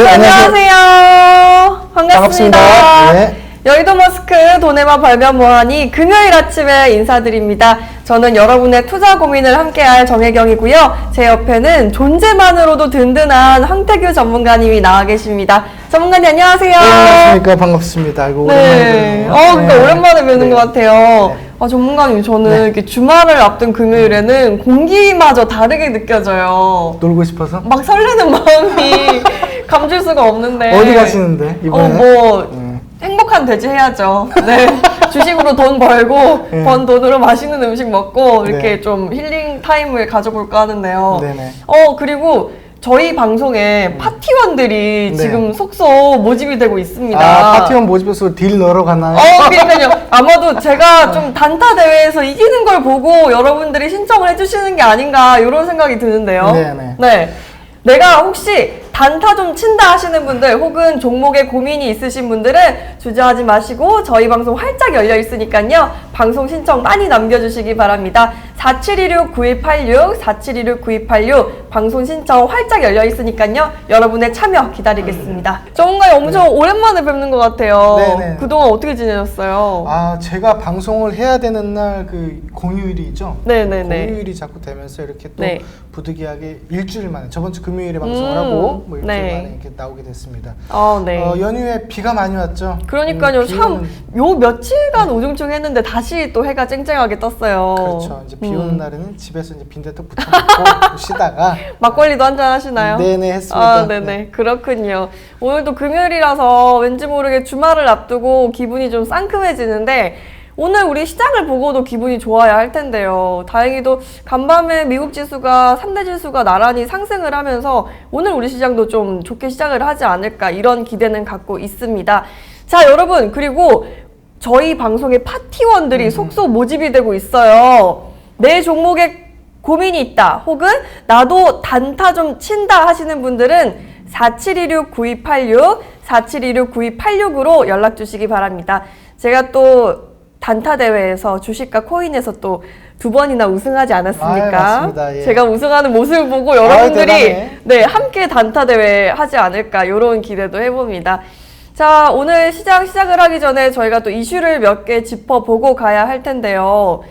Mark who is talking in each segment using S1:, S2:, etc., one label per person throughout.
S1: 안녕하세요. 반갑습니다.
S2: 네.
S1: 여의도 머스크 돈에만 벌면 뭐하니 금요일 아침에 인사드립니다. 저는 여러분의 투자 고민을 함께할 정혜경이고요. 제 옆에는 존재만으로도 든든한 황태규 전문가님이 나와 계십니다. 전문가님 안녕하세요.
S2: 네, 안녕하십니까. 반갑습니다. 아이고, 오랜만에 뵈네요.
S1: 그러니까 오랜만에 뵈는
S2: 네.
S1: 것 같아요.
S2: 네.
S1: 전문가님, 저는 이렇게 주말을 앞둔 금요일에는 공기마저 다르게 느껴져요.
S2: 놀고 싶어서?
S1: 막 설레는 마음이 감출 수가 없는데.
S2: 어디 가시는데, 이번에?
S1: 행복한 돼지 해야죠. 네. 주식으로 돈 벌고,
S2: 네.
S1: 번 돈으로 맛있는 음식 먹고, 이렇게
S2: 네.
S1: 좀 힐링 타임을 가져볼까 하는데요.
S2: 네네.
S1: 그리고 저희 방송에 파티원들이
S2: 네.
S1: 지금 속속 모집이 되고 있습니다.
S2: 파티원 모집에서 딜 넣으러 가나요?
S1: 그러니까요. 아마도 제가 좀 단타 대회에서 이기는 걸 보고 여러분들이 신청을 해주시는 게 아닌가, 이런 생각이 드는데요.
S2: 네네.
S1: 네. 내가 혹시 단타 좀 친다 하시는 분들 혹은 종목에 고민이 있으신 분들은 주저하지 마시고 저희 방송 활짝 열려 있으니까요. 방송 신청 많이 남겨주시기 바랍니다. 4726-9186, 4726-9286 방송 신청 활짝 열려 있으니까요. 여러분의 참여 기다리겠습니다. 전문가님 엄청 오랜만에 뵙는 것 같아요.
S2: 네네.
S1: 그동안 어떻게 지내셨어요?
S2: 제가 방송을 해야 되는 날 공휴일이죠?
S1: 네네네.
S2: 공휴일이 자꾸 되면서 이렇게 또
S1: 네.
S2: 부득이하게 일주일 만에, 저번 주 금요일에 방송을 하고, 뭐 일주일
S1: 네.
S2: 만에 이렇게 나오게 됐습니다.
S1: 네.
S2: 연휴에 비가 많이 왔죠?
S1: 그러니까요. 참,
S2: 비오는-
S1: 요 며칠간 우중충 했는데 다시 또 해가 쨍쨍하게 떴어요.
S2: 그렇죠. 이제 비 오는 날에는 집에서 이제 빈대떡 부쳐 먹고 쉬다가
S1: 막걸리도 한잔 하시나요?
S2: 네네 했습니다.
S1: 네네.
S2: 네.
S1: 그렇군요. 오늘도 금요일이라서 왠지 모르게 주말을 앞두고 기분이 좀 상큼해지는데 오늘 우리 시장을 보고도 기분이 좋아야 할 텐데요. 다행히도 간밤에 미국 지수가 3대 지수가 나란히 상승을 하면서 오늘 우리 시장도 좀 좋게 시작을 하지 않을까 이런 기대는 갖고 있습니다. 자, 여러분, 그리고 저희 방송에 파티원들이 속속 모집이 되고 있어요. 내 종목에 고민이 있다 혹은 나도 단타 좀 친다 하시는 분들은 4726-9286, 4726-9286으로 연락 주시기 바랍니다. 제가 또 단타 대회에서 주식과 코인에서 또 2번이나 우승하지 않았습니까?
S2: 맞습니다. 예.
S1: 제가 우승하는 모습을 보고 여러분들이
S2: 대단해.
S1: 함께 단타 대회 하지 않을까 이런 기대도 해봅니다. 자, 오늘 시작을 하기 전에 저희가 또 이슈를 몇 개 짚어보고 가야 할 텐데요.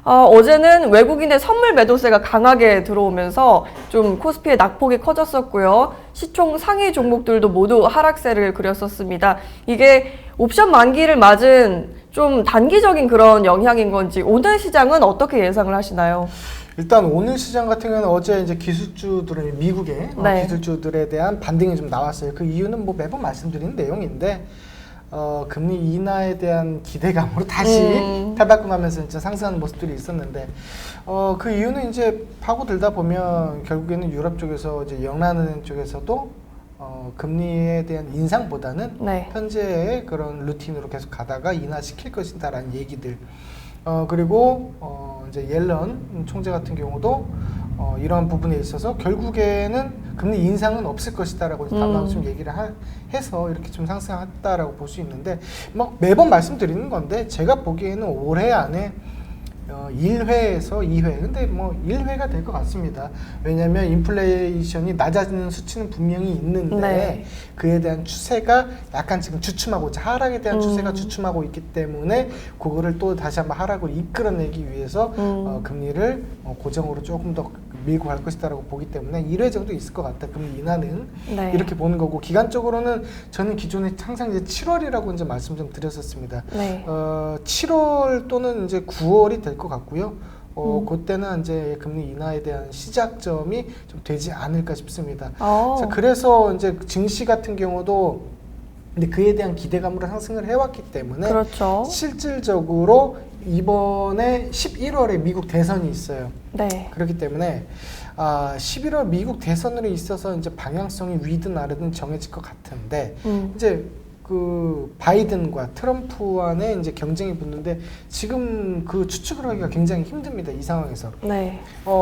S1: 어제는 외국인의 선물 매도세가 강하게 들어오면서 좀 코스피의 낙폭이 커졌었고요. 시총 상위 종목들도 모두 하락세를 그렸었습니다. 이게 옵션 만기를 맞은 좀 단기적인 그런 영향인 건지 오늘 시장은 어떻게 예상을 하시나요?
S2: 일단 오늘 시장 같은 경우는 어제 이제 기술주들은 미국의
S1: 네.
S2: 기술주들에 대한 반등이 좀 나왔어요. 그 이유는 뭐 매번 말씀드리는 내용인데 금리 인하에 대한 기대감으로 다시 탈바꿈하면서 이제 상승하는 모습들이 있었는데 그 이유는 이제 파고들다 보면 결국에는 유럽 쪽에서 이제 영란은행 쪽에서도 금리에 대한 인상보다는
S1: 네.
S2: 현재의 그런 루틴으로 계속 가다가 인하시킬 것이다라는 얘기들. 그리고 이제 옐런 총재 같은 경우도 이러한 부분에 있어서 결국에는 금리 인상은 없을 것이다라고 담당 좀 얘기를 해서 이렇게 좀 상승했다라고 볼 수 있는데 뭐 매번 말씀드리는 건데 제가 보기에는 올해 안에 1회에서 2회 근데 뭐 1회가 될 것 같습니다. 왜냐하면 인플레이션이 낮아지는 수치는 분명히 있는데
S1: 네.
S2: 그에 대한 추세가 약간 지금 주춤하고 하락에 대한 추세가 주춤하고 있기 때문에 그거를 또 다시 한번 하락을 이끌어내기 위해서 금리를 고정으로 조금 더 밀고 갈 것이다라고 보기 때문에 1회 정도 있을 것 같다. 금리 인하는
S1: 네.
S2: 이렇게 보는 거고 기간적으로는 저는 기존에 항상 이제 7월이라고 이제 말씀 좀 드렸었습니다.
S1: 네.
S2: 7월 또는 이제 9월이 될 것 같고요. 그때는 이제 금리 인하에 대한 시작점이 좀 되지 않을까 싶습니다. 자, 그래서 이제 증시 같은 경우도 근데 그에 대한 기대감으로 상승을 해왔기 때문에
S1: 그렇죠.
S2: 실질적으로 이번에 11월에 미국 대선이 있어요.
S1: 네.
S2: 그렇기 때문에 11월 미국 대선으로 있어서 이제 방향성이 위든 아래든 정해질 것 같은데 이제 그 바이든과 트럼프 안에 이제 경쟁이 붙는데 지금 그 추측을 하기가 굉장히 힘듭니다. 이 상황에서.
S1: 네.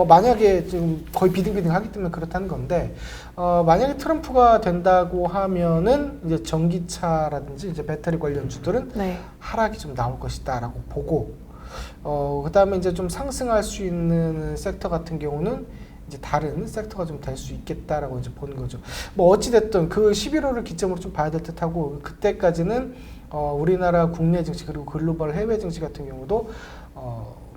S2: 만약에 지금 거의 비등비등하기 때문에 그렇다는 건데 만약에 트럼프가 된다고 하면은 이제 전기차라든지 이제 배터리 관련 주들은
S1: 네.
S2: 하락이 좀 나올 것이다라고 보고 그다음에 이제 좀 상승할 수 있는 섹터 같은 경우는 이제 다른 섹터가 좀 될 수 있겠다라고 이제 보는 거죠. 뭐 어찌됐든 그 11월을 기점으로 좀 봐야 될 듯하고 그때까지는 우리나라 국내 증시 그리고 글로벌 해외 증시 같은 경우도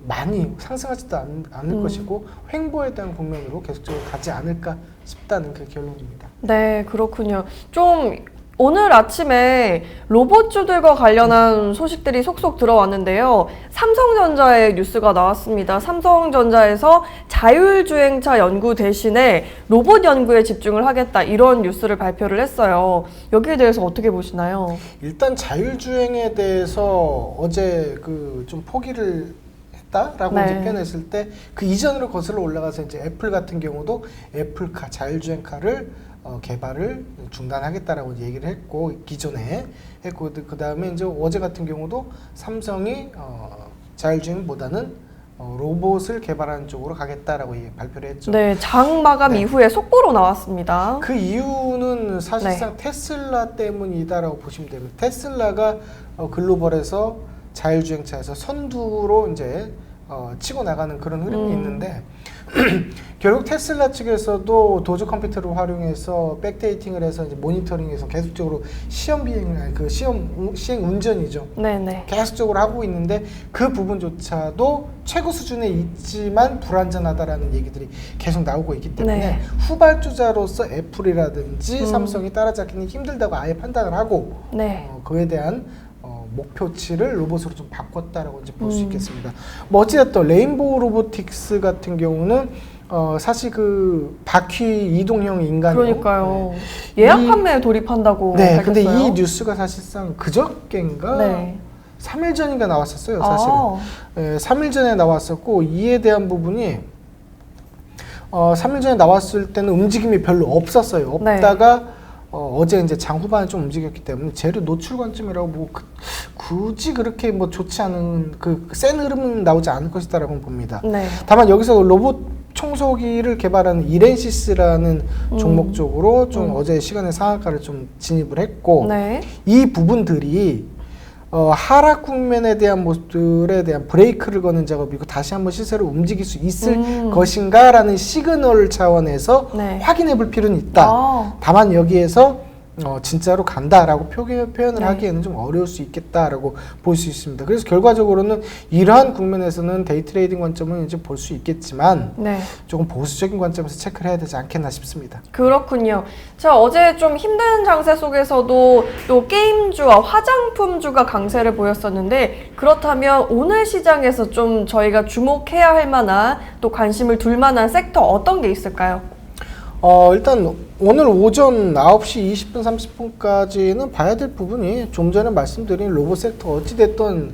S2: 많이 상승하지도 않을 것이고 횡보에 대한 국면으로 계속적으로 가지 않을까 싶다는 그 결론입니다.
S1: 네, 그렇군요. 좀 오늘 아침에 로봇주들과 관련한 소식들이 속속 들어왔는데요. 삼성전자의 뉴스가 나왔습니다. 삼성전자에서 자율주행차 연구 대신에 로봇 연구에 집중을 하겠다, 이런 뉴스를 발표를 했어요. 여기에 대해서 어떻게 보시나요?
S2: 일단 자율주행에 대해서 어제 그 좀 포기를 했다라고
S1: 네.
S2: 이제 표현했을 때 그 이전으로 거슬러 올라가서 이제 애플 같은 경우도 애플카 자율주행카를 개발을 중단하겠다라고 얘기를 했고 기존에 했고 그 다음에 이제 어제 같은 경우도 삼성이 자율주행보다는 로봇을 개발하는 쪽으로 가겠다라고 발표를 했죠.
S1: 네, 장 마감
S2: 네.
S1: 이후에 속보로 나왔습니다.
S2: 그 이유는 사실상 테슬라 때문이다라고 보시면 됩니다. 테슬라가 글로벌에서 자율주행차에서 선두로 이제 치고 나가는 그런 흐름이 있는데 결국 테슬라 측에서도 도즈 컴퓨터를 활용해서 백데이팅을 해서 이제 모니터링해서 계속적으로 시험 운전이죠.
S1: 네네.
S2: 계속적으로 하고 있는데 그 부분조차도 최고 수준에 있지만 불안전하다라는 얘기들이 계속 나오고 있기 때문에
S1: 네.
S2: 후발주자로서 애플이라든지 삼성이 따라잡기는 힘들다고 아예 판단을 하고
S1: 네.
S2: 그에 대한 목표치를 로봇으로 좀 바꿨다라고 이제 볼 수 있겠습니다. 뭐 어찌됐든 레인보우 로보틱스 같은 경우는 사실 그 바퀴 이동형 인간이요.
S1: 그러니까요. 예약 판매에 돌입한다고
S2: 네,
S1: 밝혔어요.
S2: 근데 이 뉴스가 사실상 그저께인가
S1: 네.
S2: 3일 전인가 나왔었어요, 사실은. 네, 3일 전에 나왔었고 이에 대한 부분이 3일 전에 나왔을 때는 움직임이 별로 없었어요. 없다가 어제 이제 장 후반에 좀 움직였기 때문에 재료 노출 관점이라고 뭐 굳이 그렇게 뭐 좋지 않은 그 센 흐름은 나오지 않을 것이다라고 봅니다.
S1: 네.
S2: 다만 여기서 로봇 청소기를 개발하는 이렌시스라는 종목 쪽으로 좀 어제 시간에 상한가를 좀 진입을 했고
S1: 네.
S2: 이 부분들이 하락 국면에 대한 모습들에 대한 브레이크를 거는 작업이고 다시 한번 시세를 움직일 수 있을 것인가라는 시그널 차원에서
S1: 네.
S2: 확인해 볼 필요는 있다. 다만 여기에서 진짜로 간다라고 표현을 하기에는 좀 어려울 수 있겠다라고 볼 수 있습니다. 그래서 결과적으로는 이러한 국면에서는 데이 트레이딩 관점은 이제 볼 수 있겠지만
S1: 네.
S2: 조금 보수적인 관점에서 체크를 해야 되지 않겠나 싶습니다.
S1: 그렇군요. 자, 어제 좀 힘든 장세 속에서도 또 게임주와 화장품주가 강세를 보였었는데, 그렇다면 오늘 시장에서 좀 저희가 주목해야 할 만한, 또 관심을 둘 만한 섹터 어떤 게 있을까요?
S2: 일단 오늘 오전 9시 20분 30분까지는 봐야 될 부분이 좀 전에 말씀드린 로봇 섹터 어찌됐든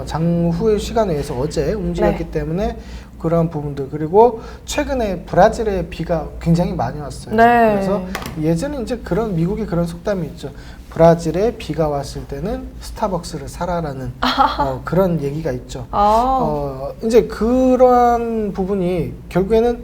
S2: 장후의 시간에서 어제 움직였기 때문에 그러한 부분들, 그리고 최근에 브라질에 비가 굉장히 많이 왔어요.
S1: 네.
S2: 그래서 예전에 이제 그런 미국에 그런 속담이 있죠. 브라질에 비가 왔을 때는 스타벅스를 사라라는 그런 얘기가 있죠. 이제 그러한 부분이 결국에는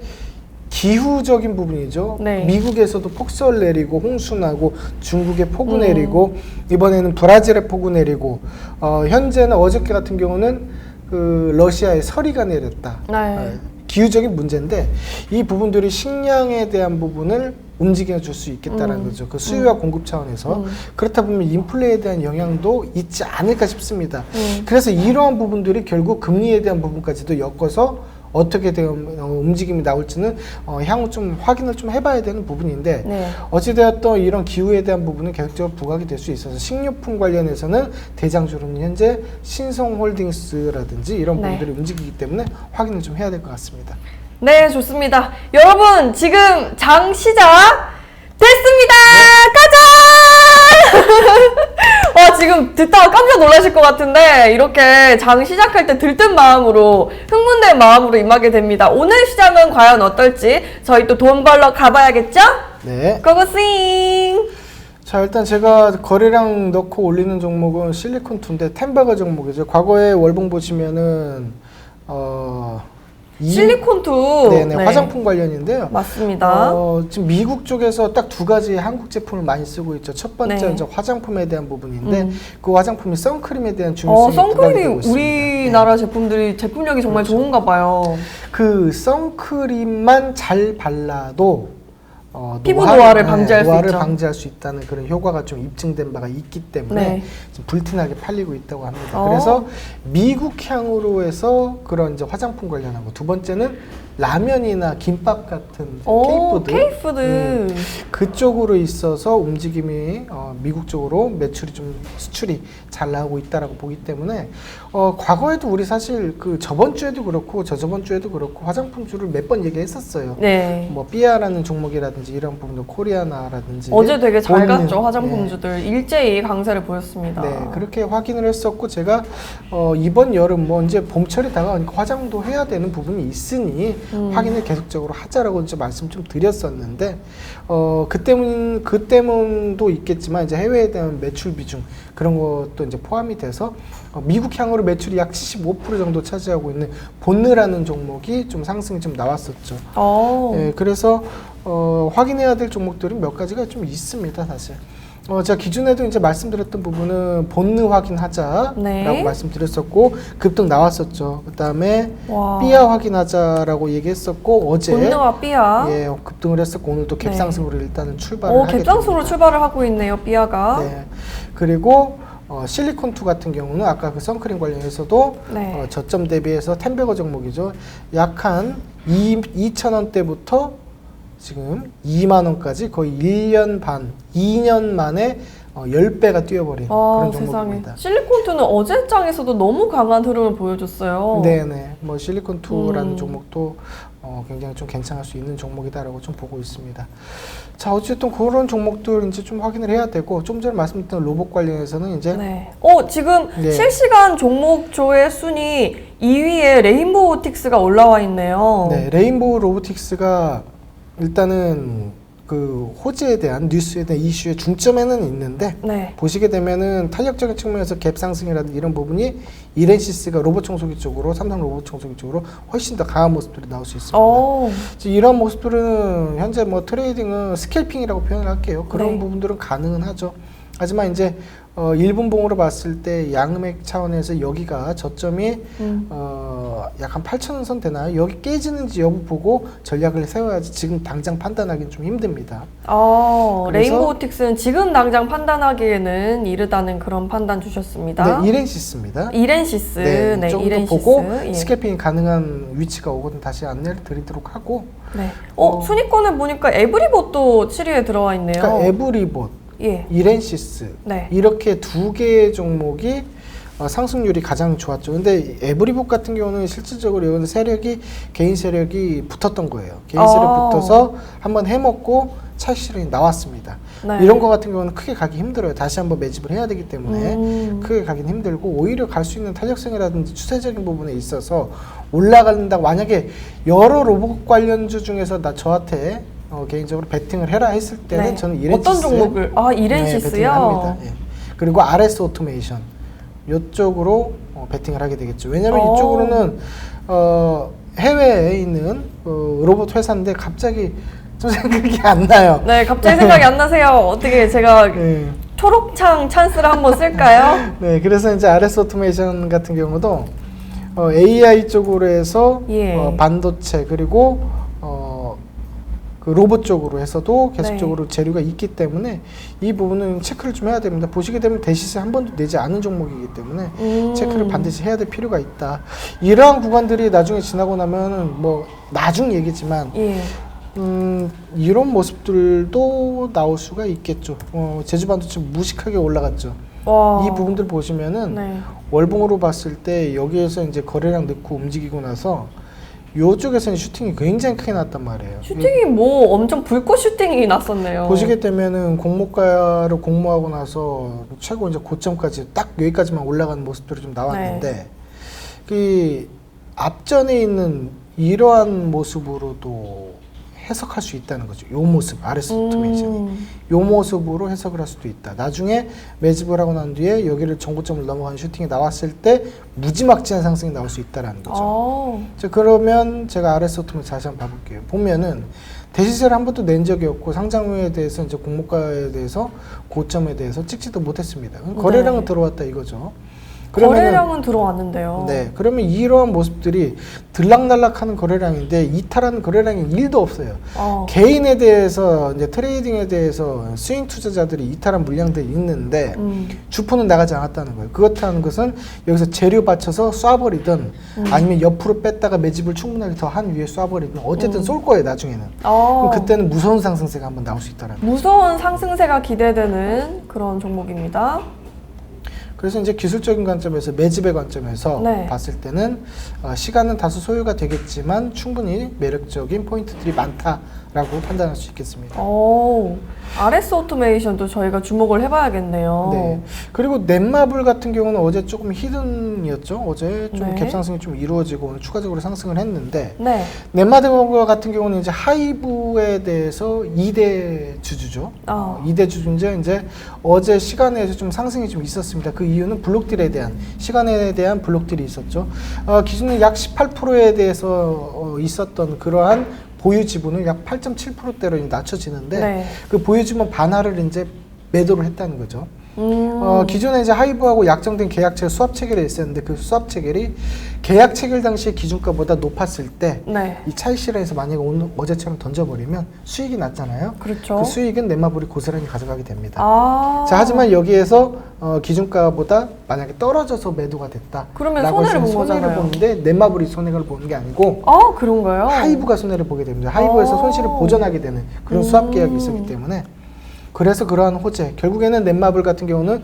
S2: 기후적인 부분이죠.
S1: 네.
S2: 미국에서도 폭설 내리고 홍수 나고 중국에 폭우 내리고 이번에는 브라질에 폭우 내리고 현재는 어저께 같은 경우는 그 러시아에 서리가 내렸다.
S1: 네.
S2: 기후적인 문제인데 이 부분들이 식량에 대한 부분을 움직여 줄 수 있겠다는 거죠. 그 수요와 공급 차원에서. 그렇다 보면 인플레에 대한 영향도 있지 않을까 싶습니다. 그래서 이러한 부분들이 결국 금리에 대한 부분까지도 엮어서 어떻게 된 움직임이 나올지는 향후 좀 확인을 좀 해봐야 되는 부분인데 어찌되었던 이런 기후에 대한 부분은 계속적으로 부각이 될 수 있어서 식료품 관련해서는 대장주로는 현재 신성홀딩스라든지 이런 부분들이 움직이기 때문에 확인을 좀 해야 될 것 같습니다.
S1: 네, 좋습니다. 여러분, 지금 장 시작 됐습니다. 가자! 지금 듣다가 깜짝 놀라실 것 같은데 이렇게 장 시작할 때 들뜬 마음으로, 흥분된 마음으로 임하게 됩니다. 오늘 시장은 과연 어떨지 저희 또 돈 벌러 가봐야겠죠?
S2: 네.
S1: 고고싱!
S2: 자, 일단 제가 거래량 넣고 올리는 종목은 실리콘2인데 템버거 종목이죠. 과거에 월봉 보시면은
S1: 실리콘투.
S2: 네네,
S1: 네.
S2: 화장품 관련인데요.
S1: 맞습니다.
S2: 지금 미국 쪽에서 딱 두 가지 한국 제품을 많이 쓰고 있죠. 첫 번째
S1: 네.
S2: 이제 화장품에 대한 부분인데 그 화장품이 선크림에 대한 중요성이 부각이
S1: 선크림이
S2: 되고 있습니다.
S1: 우리나라 제품들이 제품력이 정말
S2: 그렇죠.
S1: 좋은가 봐요.
S2: 그 선크림만 잘 발라도
S1: 피부 노화를 방지할 수
S2: 노화를
S1: 있죠.
S2: 방지할 수 있다는 그런 효과가 좀 입증된 바가 있기 때문에
S1: 네.
S2: 좀 불티나게 팔리고 있다고 합니다.
S1: 어.
S2: 그래서 미국 향으로 해서 그런 이제 화장품 관련한 거. 두 번째는 라면이나 김밥 같은 K푸드. 그쪽으로 있어서 움직임이 미국 쪽으로 매출이 좀 수출이 잘 나오고 있다라고 보기 때문에 과거에도 우리 사실 그 저번 주에도 그렇고 저저번 주에도 그렇고 화장품주를 몇 번 얘기했었어요.
S1: 네.
S2: 뭐 삐아라는 종목이라든지 이런 부분도 코리아나라든지
S1: 어제 되게 잘
S2: 본능,
S1: 갔죠. 화장품주들 일제히 강세를 보였습니다.
S2: 네, 그렇게 확인을 했었고 제가 이번 여름 뭐 이제 봄철이 다가오니까 화장도 해야 되는 부분이 있으니 확인을 계속적으로 하자라고 이제 말씀 좀 드렸었는데 그 때문도 있겠지만 이제 해외에 대한 매출 비중 그런 것도 이제 포함이 돼서 미국 향으로 매출이 약 75% 정도 차지하고 있는 본느라는 종목이 좀 상승이 좀 나왔었죠. 네, 그래서 확인해야 될 종목들은 몇 가지가 좀 있습니다, 사실. 제가 기존에도 이제 말씀드렸던 부분은 본느 확인하자라고
S1: 네.
S2: 말씀드렸었고 급등 나왔었죠. 그다음에
S1: 와.
S2: 삐아 확인하자라고 얘기했었고 어제
S1: 본느와 삐아.
S2: 예, 급등을 했었고 오늘 또
S1: 네.
S2: 갭상승으로 일단은 출발을 하게
S1: 갭상승으로
S2: 됩니다.
S1: 출발을 하고 있네요, 삐아가.
S2: 네. 그리고 실리콘2 같은 경우는 아까 그 선크림 관련해서도
S1: 네.
S2: 저점 대비해서 텐베거 종목이죠. 약 한 2,000원대부터 지금 2만 원까지 거의 1년 반, 2년 만에 10배가 뛰어버린 그런
S1: 세상에.
S2: 종목입니다.
S1: 실리콘투는 어제 장에서도 너무 강한 흐름을 보여줬어요.
S2: 네네. 뭐 실리콘2라는 종목도 굉장히 좀 괜찮을 수 있는 종목이다라고 좀 보고 있습니다. 자, 어쨌든 그런 종목들 이제 좀 확인을 해야 되고 좀 전에 말씀드렸던 로봇 관련해서는 이제
S1: 네. 지금
S2: 네.
S1: 실시간 종목조의 순위 2위에 레인보우틱스가 올라와 있네요.
S2: 네, 레인보우 로보틱스가 일단은 그 호재에 대한 뉴스에 대한 이슈의 중점에는 있는데
S1: 네.
S2: 보시게 되면은 탄력적인 측면에서 갭 상승이라든지 이런 부분이 이렌시스가 로봇 청소기 쪽으로 삼성 로봇 청소기 쪽으로 훨씬 더 강한 모습들이 나올 수 있습니다. 이런 모습들은 현재 뭐 트레이딩은 스캘핑이라고 표현을 할게요. 그런
S1: 네.
S2: 부분들은 가능은 하죠. 하지만 이제 1분봉으로 봤을 때 양음액 차원에서 여기가 저점이 약 한 8,000원 선 되나요? 여기 깨지는지 여부 보고 전략을 세워야지 지금 당장 판단하기는 좀 힘듭니다.
S1: 레인보우틱스는 지금 당장 판단하기에는 이르다는 그런 판단 주셨습니다.
S2: 네, 이렌시스입니다.
S1: 이렌시스.
S2: 네, 조금 더
S1: 이렌시스.
S2: 보고
S1: 예.
S2: 스캘핑이 가능한 위치가 오거든 다시 안내를 드리도록 하고
S1: 네. 순위권에 보니까 에브리봇도 7위에 들어와 있네요.
S2: 그러니까 에브리봇,
S1: 예.
S2: 이렌시스
S1: 네.
S2: 이렇게 두 개의 종목이 상승률이 가장 좋았죠. 근데 에브리봇 같은 경우는 실질적으로 이건 개인 세력이 붙었던 거예요. 개인 세력 붙어서 한번 해먹고 차익 실현이 나왔습니다.
S1: 네.
S2: 이런 거 같은 경우는 크게 가기 힘들어요. 다시 한번 매집을 해야 되기 때문에 크게 가긴 힘들고 오히려 갈 수 있는 탄력성이라든지 추세적인 부분에 있어서 올라간다고 만약에 여러 로봇 관련주 중에서 저한테 개인적으로 베팅을 해라 했을 때는
S1: 네.
S2: 저는 이렌시스
S1: 어떤 종목을? 이렌시스요?
S2: 베팅을 합니다. 예. 그리고 RS 오토메이션 이쪽으로 베팅을 하게 되겠죠. 왜냐하면 이쪽으로는 해외에 있는 로봇 회사인데 갑자기 좀 생각이 안 나요.
S1: 네, 갑자기 생각이 안 나세요. 어떻게 제가
S2: 네.
S1: 초록창 찬스를 한번 쓸까요?
S2: 네, 그래서 이제 RS 오토메이션 같은 경우도 AI 쪽으로 해서
S1: 예.
S2: 반도체 그리고 그 로봇 쪽으로 해서도 계속적으로
S1: 네.
S2: 재료가 있기 때문에 이 부분은 체크를 좀 해야 됩니다. 보시게 되면 대시세 한 번도 내지 않은 종목이기 때문에 체크를 반드시 해야 될 필요가 있다. 이러한 구간들이 나중에 지나고 나면은 뭐 나중 얘기지만
S1: 예.
S2: 이런 모습들도 나올 수가 있겠죠. 제주 반도체 무식하게 올라갔죠.
S1: 와.
S2: 이 부분들 보시면은
S1: 네.
S2: 월봉으로 봤을 때 여기에서 이제 거래량 넣고 움직이고 나서 요쪽에서는 슈팅이 굉장히 크게 났단 말이에요.
S1: 슈팅이 뭐 엄청 불꽃 슈팅이 났었네요.
S2: 보시게 되면은 공모가로 공모하고 나서 최고 이제 고점까지 딱 여기까지만 올라가는 모습들이 좀 나왔는데 그 앞전에 있는 이러한 모습으로도 해석할 수 있다는 거죠. 요 모습, RS 오토메이션이. 요 모습으로 해석을 할 수도 있다. 나중에 매집을 하고 난 뒤에 여기를 정고점을 넘어가는 슈팅이 나왔을 때 무지막지한 상승이 나올 수 있다는 거죠. 자, 그러면 제가 RS 오토메이션 다시 한번 봐볼게요. 보면은 대시세를 한 번도 낸 적이 없고 상장 후에 대해서 이제 공모가에 대해서 고점에 대해서 찍지도 못했습니다. 거래량은 들어왔다 이거죠.
S1: 거래량은 들어왔는데요.
S2: 네, 그러면 이러한 모습들이 들락날락하는 거래량인데 이탈하는 거래량이 1도 없어요. 개인에 대해서 이제 트레이딩에 대해서 스윙 투자자들이 이탈한 물량들이 있는데 주포는 나가지 않았다는 거예요. 그렇다는 것은 여기서 재료 받쳐서 쏴버리든 아니면 옆으로 뺐다가 매집을 충분하게 더 한 위에 쏴버리든 어쨌든 쏠 거예요 나중에는. 그럼 그때는 무서운 상승세가 한번 나올 수 있다는 거예요.
S1: 무서운 상승세가 기대되는 그런 종목입니다.
S2: 그래서 이제 기술적인 관점에서 매집의 관점에서
S1: 네.
S2: 봤을 때는 시간은 다소 소요가 되겠지만 충분히 매력적인 포인트들이 많다라고 판단할 수 있겠습니다.
S1: RS 오토메이션도 저희가 주목을 해봐야겠네요.
S2: 네. 그리고 넷마블 같은 경우는 어제 조금 히든이었죠. 어제 좀
S1: 네.
S2: 갭상승이 좀 이루어지고 오늘 추가적으로 상승을 했는데
S1: 네.
S2: 넷마블 같은 경우는 이제 하이브에 대해서 2대 주주죠. 2대 주주인데 이제 어제 시간에서 좀 상승이 좀 있었습니다. 그 이유는 블록딜에 대한 시간에 대한 블록딜이 있었죠. 기준은 약 18%에 대해서 있었던 그러한 보유 지분을 약 8.7%대로 낮춰지는데
S1: 네.
S2: 그 보유 지분 반환을 이제 매도를 했다는 거죠. 기존에 이제 하이브하고 약정된 계약 수합 체결이 있었는데 그 수합 체결이 계약 체결 당시의 기준가보다 높았을 때 이 차익 실현에서 만약에 오늘 어제처럼 던져버리면 수익이 났잖아요.
S1: 그렇죠.
S2: 그 수익은 넷마블이 고스란히 가져가게 됩니다. 자, 하지만 여기에서 기준가보다 만약에 떨어져서 매도가 됐다.
S1: 그러면 손해를 본
S2: 손해를
S1: 거잖아요.
S2: 보는데 넷마블이 손해를 보는 게 아니고
S1: 그런가요?
S2: 하이브가 손해를 보게 됩니다. 하이브에서 손실을 보전하게 되는 그런 수합 계약이 있었기 때문에 그래서 그러한 호재 결국에는 넷마블 같은 경우는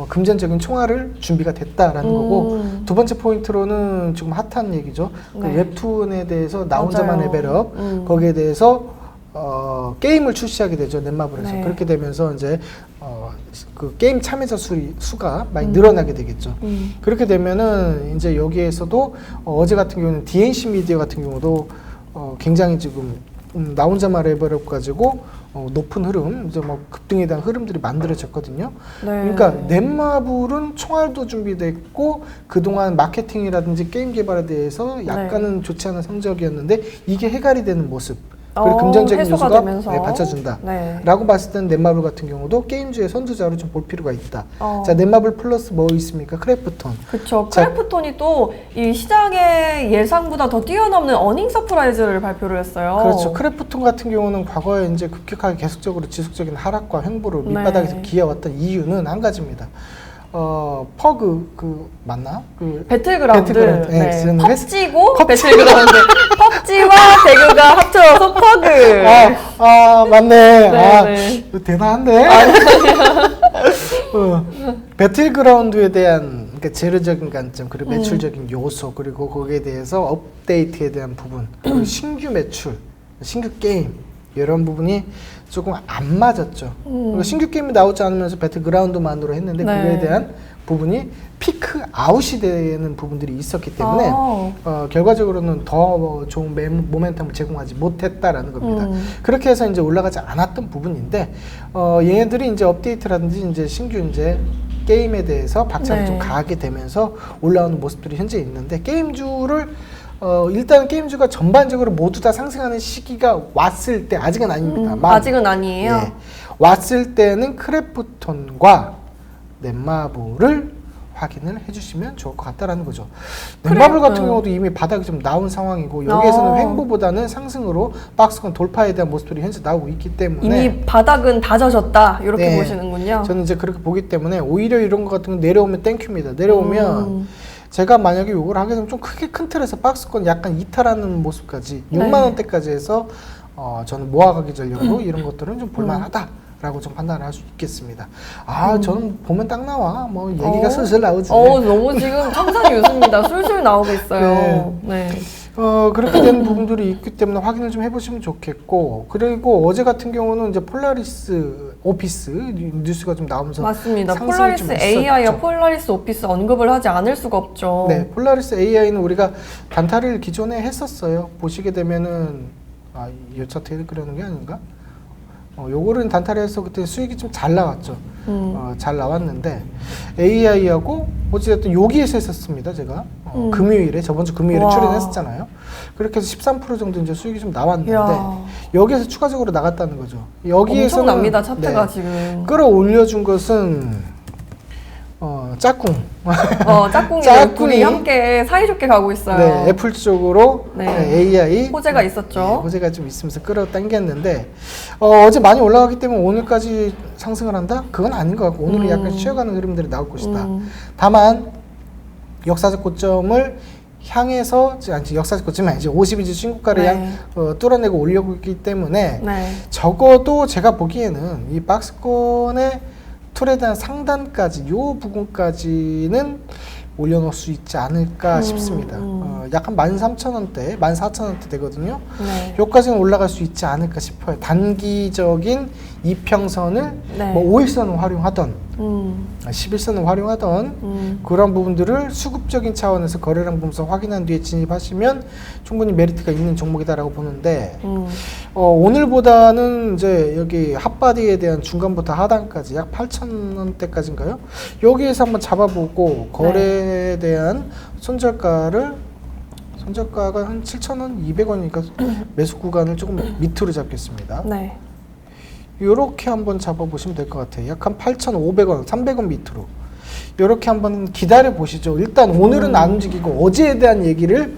S2: 금전적인 총알을 준비가 됐다라는 거고 두 번째 포인트로는 지금 핫한 얘기죠. 그 웹툰에 대해서 나 혼자만 레벨업 거기에 대해서 게임을 출시하게 되죠. 넷마블에서.
S1: 네.
S2: 그렇게 되면서 이제 그 게임 참여자 수가 많이 늘어나게 되겠죠. 그렇게 되면은 이제 여기에서도 어제 같은 경우는 DNC 미디어 같은 경우도 굉장히 지금 나 혼자만 레벨업 가지고 높은 흐름, 이제 뭐 급등에 대한 흐름들이 만들어졌거든요. 그러니까 넷마블은 총알도 준비됐고 그동안 마케팅이라든지 게임 개발에 대해서 약간은 좋지 않은 성적이었는데 이게 해갈이 되는 모습. 그리고 금전적인 요소가 받쳐준다. 라고 봤을 때는 넷마블 같은 경우도 게임주의 선두자로 좀 볼 필요가 있다. 자, 넷마블 플러스 뭐 있습니까? 크래프톤.
S1: 그렇죠. 크래프톤이 또 이 시장의 예상보다 더 뛰어넘는 어닝 서프라이즈를 발표를 했어요.
S2: 그렇죠. 크래프톤 같은 경우는 과거에 이제 급격하게 계속적으로 지속적인 하락과 횡보를 밑바닥에서 기어왔던 이유는 한 가지입니다. 퍼그 맞나?
S1: 배틀그라운드.
S2: 네.
S1: 펍지고 배틀그라운드. 펍지와 배그가 합쳐서 퍼그.
S2: 맞네. 대단한데. 배틀그라운드에 대한 그러니까 재료적인 관점 그리고 매출적인 요소 그리고 거기에 대해서 업데이트에 대한 부분 그리고 신규 매출, 신규 게임 이런 부분이 조금 안 맞았죠. 그리고 신규 게임이 나오지 않으면서 배틀그라운드만으로 했는데 그거에 대한 부분이 피크 아웃이 되는 부분들이 있었기 때문에 결과적으로는 더 좋은 모멘텀을 제공하지 못했다라는 겁니다. 그렇게 해서 이제 올라가지 않았던 부분인데 얘네들이 이제 업데이트라든지 이제 신규 이제 게임에 대해서 박차를 좀 가하게 되면서 올라오는 모습들이 현재 있는데 게임주를 일단 게임주가 전반적으로 모두 다 상승하는 시기가 왔을 때 아직은 아닙니다.
S1: 아직은 아니에요.
S2: 예, 왔을 때는 크래프톤과 넷마블을 확인을 해주시면 좋을 것 같다라는 거죠. 넷마블 같은 경우도 이미 바닥이 좀 나온 상황이고 여기에서는 횡보보다는 상승으로 박스권 돌파에 대한 모습들이 현재 나오고 있기 때문에
S1: 이미 바닥은 다져졌다 이렇게 보시는군요.
S2: 저는 이제 그렇게 보기 때문에 오히려 이런 것 같은 거 내려오면 땡큐입니다. 내려오면 제가 만약에 요걸 하게 되면 좀 크게 큰 틀에서 박스권 약간 이탈하는 모습까지 6만 원대까지 해서 저는 모아가기 전략으로 이런 것들은 좀 볼만하다. 라고 좀 판단을 할 수 있겠습니다. 저는 보면 딱 나와. 뭐 얘기가 슬슬 나오지.
S1: 너무 지금 상상이 웃습니다. 술술 나오고 있어요. 네.
S2: 그렇게 되는 부분들이 있기 때문에 확인을 좀 해보시면 좋겠고 그리고 어제 같은 경우는 이제 폴라리스 오피스 뉴스가 좀 나오면서
S1: 맞습니다. 폴라리스 AI와 폴라리스 오피스 언급을 하지 않을 수가 없죠.
S2: 네, 폴라리스 AI는 우리가 단타를 기존에 했었어요. 보시게 되면은 이 차트에 그러는 게 아닌가? 요거는 단타리에서 그때 수익이 좀 잘 나왔죠. 잘 나왔는데 AI하고 어찌됐든 여기에서 했었습니다. 제가 금요일에 저번 주 금요일에
S1: 와.
S2: 출연했었잖아요. 그렇게 해서 13% 정도 이제 수익이 좀 나왔는데
S1: 이야.
S2: 여기에서 추가적으로 나갔다는 거죠. 여기에서는
S1: 엄청납니다, 차트가 지금.
S2: 끌어올려준 것은 짝꿍.
S1: 짝꿍이
S2: 짝꿍이-
S1: 둘이 함께 사이좋게 가고 있어요.
S2: 네, 애플 쪽으로
S1: 네.
S2: AI
S1: 호재가 있었죠.
S2: 호재가 좀 있으면서 끌어당겼는데 어제 많이 올라가기 때문에 오늘까지 상승을 한다? 그건 아닌 것 같고 오늘은 약간 쉬어가는 흐름들이 나올 것이다. 다만 역사적 고점을 향해서 아니 역사적 고점이 아니지 50인치 신고가를
S1: 네.
S2: 뚫어내고 올려고 있기 때문에
S1: 네.
S2: 적어도 제가 보기에는 이 박스권의 툴에 대한 상단까지 요 부분까지는 올려놓을 수 있지 않을까 싶습니다. 약 한 13,000원대, 14,000원대 되거든요.
S1: 네.
S2: 요까지는 올라갈 수 있지 않을까 싶어요. 단기적인 이평선을
S1: 네.
S2: 뭐 5일선을 활용하던 11선을 활용하던 그런 부분들을 수급적인 차원에서 거래량 보면서 확인한 뒤에 진입하시면 충분히 메리트가 있는 종목이다라고 보는데 오늘보다는 이제 여기 핫바디에 대한 중간부터 하단까지 약 8,000원대까지인가요? 여기에서 한번 잡아보고 거래에 대한 손절가가 한 7,000원, 200원이니까 매수 구간을 조금 밑으로 잡겠습니다.
S1: 네.
S2: 요렇게 한번 잡아보시면 될 것 같아요. 약 한 8,500원, 300원 밑으로. 요렇게 한번 기다려 보시죠. 일단 오늘은 안 움직이고 어제에 대한 얘기를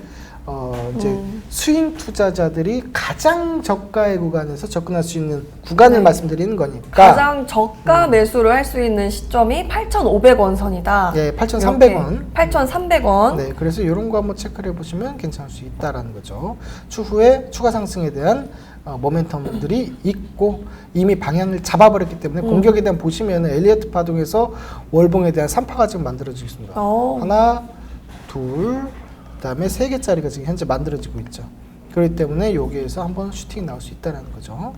S2: 이제 스윙 투자자들이 가장 저가의 구간에서 접근할 수 있는 구간을
S1: 네.
S2: 말씀드리는 거니까.
S1: 가장 저가 매수를 할 수 있는 시점이 8,500원 선이다.
S2: 예, 8,300원.
S1: 8,300원.
S2: 네, 그래서 이런 거 한번 체크를 해보시면 괜찮을 수 있다라는 거죠. 추후에 추가 상승에 대한 모멘텀들이 있고 이미 방향을 잡아버렸기 때문에 공격에 대한 보시면 엘리어트 파동에서 월봉에 대한 3파가 지금 만들어지겠습니다. 하나, 둘, 그다음에 3개짜리가 지금 현재 만들어지고 있죠. 그렇기 때문에 여기에서 한번 슈팅이 나올 수 있다는 거죠.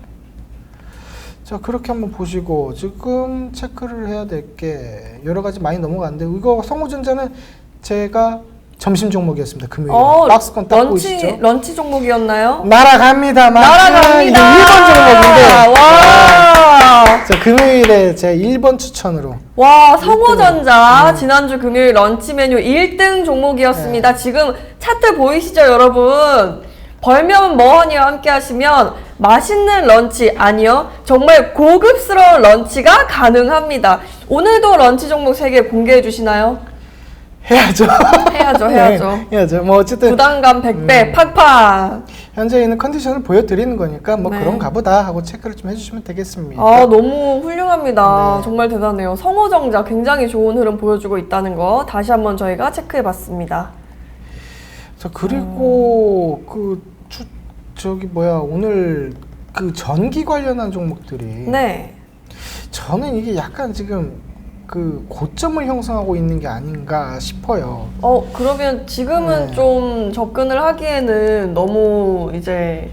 S2: 자, 그렇게 한번 보시고 지금 체크를 해야 될 게 여러 가지 많이 넘어가는데 이거 성우전자는 제가 점심 종목이었습니다. 금요일에 박스권 딱 보이시죠?
S1: 런치 종목이었나요?
S2: 날아갑니다.
S1: 날아갑니다.
S2: 이게 1번 종목인데
S1: 와.
S2: 자, 금요일에 제 1번 추천으로
S1: 와, 성호전자 지난주 금요일 런치 메뉴 1등 종목이었습니다. 지금 차트 보이시죠, 여러분? 벌면 뭐하니와 함께 하시면 맛있는 런치 아니요, 정말 고급스러운 런치가 가능합니다. 오늘도 런치 종목 3개 공개해 주시나요?
S2: 해야죠.
S1: 해야죠.
S2: 네, 해야죠. 뭐 어쨌든
S1: 부담감 100배 팍팍.
S2: 현재 있는 컨디션을 보여드리는 거니까 뭐
S1: 네.
S2: 그런가 보다 하고 체크를 좀 해주시면 되겠습니다.
S1: 너무 훌륭합니다.
S2: 네.
S1: 정말 대단해요. 성호정자 굉장히 좋은 흐름 보여주고 있다는 거 다시 한번 저희가 체크해봤습니다.
S2: 자, 그리고 오늘 그 전기 관련한 종목들이
S1: 네.
S2: 저는 이게 약간 지금 그 고점을 형성하고 있는 게 아닌가 싶어요.
S1: 그러면 지금은
S2: 네.
S1: 좀 접근을 하기에는 너무 이제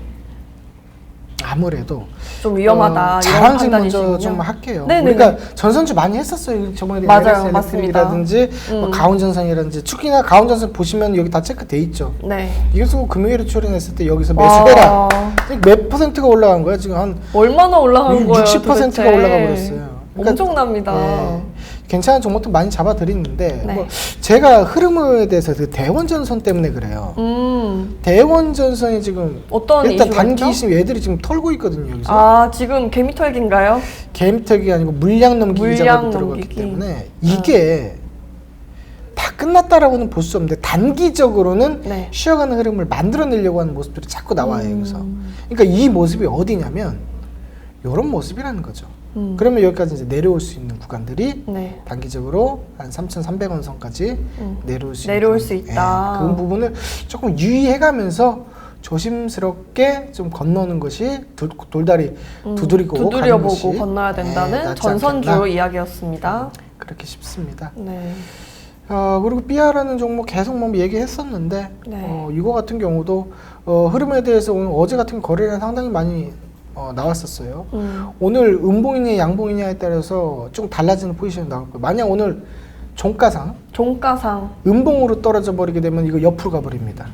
S2: 아무래도
S1: 좀 위험하다. 이런
S2: 자랑질 먼저
S1: 판단이시군요.
S2: 좀 할게요.
S1: 네네네.
S2: 우리가 전선주 많이 했었어요. 저번에
S1: 맞아요. 맞습니다.
S2: 일렉트릭이라든지 뭐 가온전선이라든지 특히나 가온전선 보시면 여기 다 체크돼 있죠.
S1: 네.
S2: 이것도 금요일에 출연했을 때 여기서 매수해라. 몇 퍼센트가 올라간 거야? 지금 한
S1: 얼마나 올라간 거예요?
S2: 60%가
S1: 도대체?
S2: 올라가 버렸어요. 그러니까
S1: 엄청납니다.
S2: 네, 괜찮은 종목도 많이 잡아드리는데
S1: 네.
S2: 뭐 제가 흐름에 대해서 그 대원전선 때문에 그래요. 대원전선이 지금
S1: 어떤
S2: 일단
S1: 이슈가
S2: 단기
S1: 있죠?
S2: 이슈 얘들이 지금 털고 있거든요. 여기서
S1: 지금 개미털기인가요?
S2: 개미털기 아니고 물량 넘기기
S1: 물량
S2: 작업이 들어갔기
S1: 넘기기.
S2: 때문에 이게 다 끝났다라고는 볼 수 없는데 단기적으로는
S1: 네.
S2: 쉬어가는 흐름을 만들어내려고 하는 모습들이 자꾸 나와요. 여기서. 그러니까 이 모습이 어디냐면 이런 모습이라는 거죠. 그러면 여기까지 이제 내려올 수 있는 구간들이
S1: 네.
S2: 단기적으로 한 3,300원 선까지 내려올 수
S1: 내려올
S2: 있는
S1: 수 있다.
S2: 그 부분을 조금 유의해가면서 조심스럽게 좀 건너는 것이 돌다리 두드리고 가는
S1: 두드려보고
S2: 것이
S1: 건너야 된다는
S2: 낫지
S1: 전선주
S2: 않겠나.
S1: 이야기였습니다.
S2: 그렇게 싶습니다.
S1: 네.
S2: 그리고 삐아라는 종목 계속 뭐 얘기했었는데
S1: 네.
S2: 이거 같은 경우도 흐름에 대해서 오늘 어제 같은 거래량 상당히 많이 나왔었어요. 오늘 음봉이냐 양봉이냐에 따라서 좀 달라지는 포지션이 나올 거예요. 만약 오늘 종가상,
S1: 종가상.
S2: 음봉으로 떨어져 버리게 되면 이거 옆으로 가버립니다.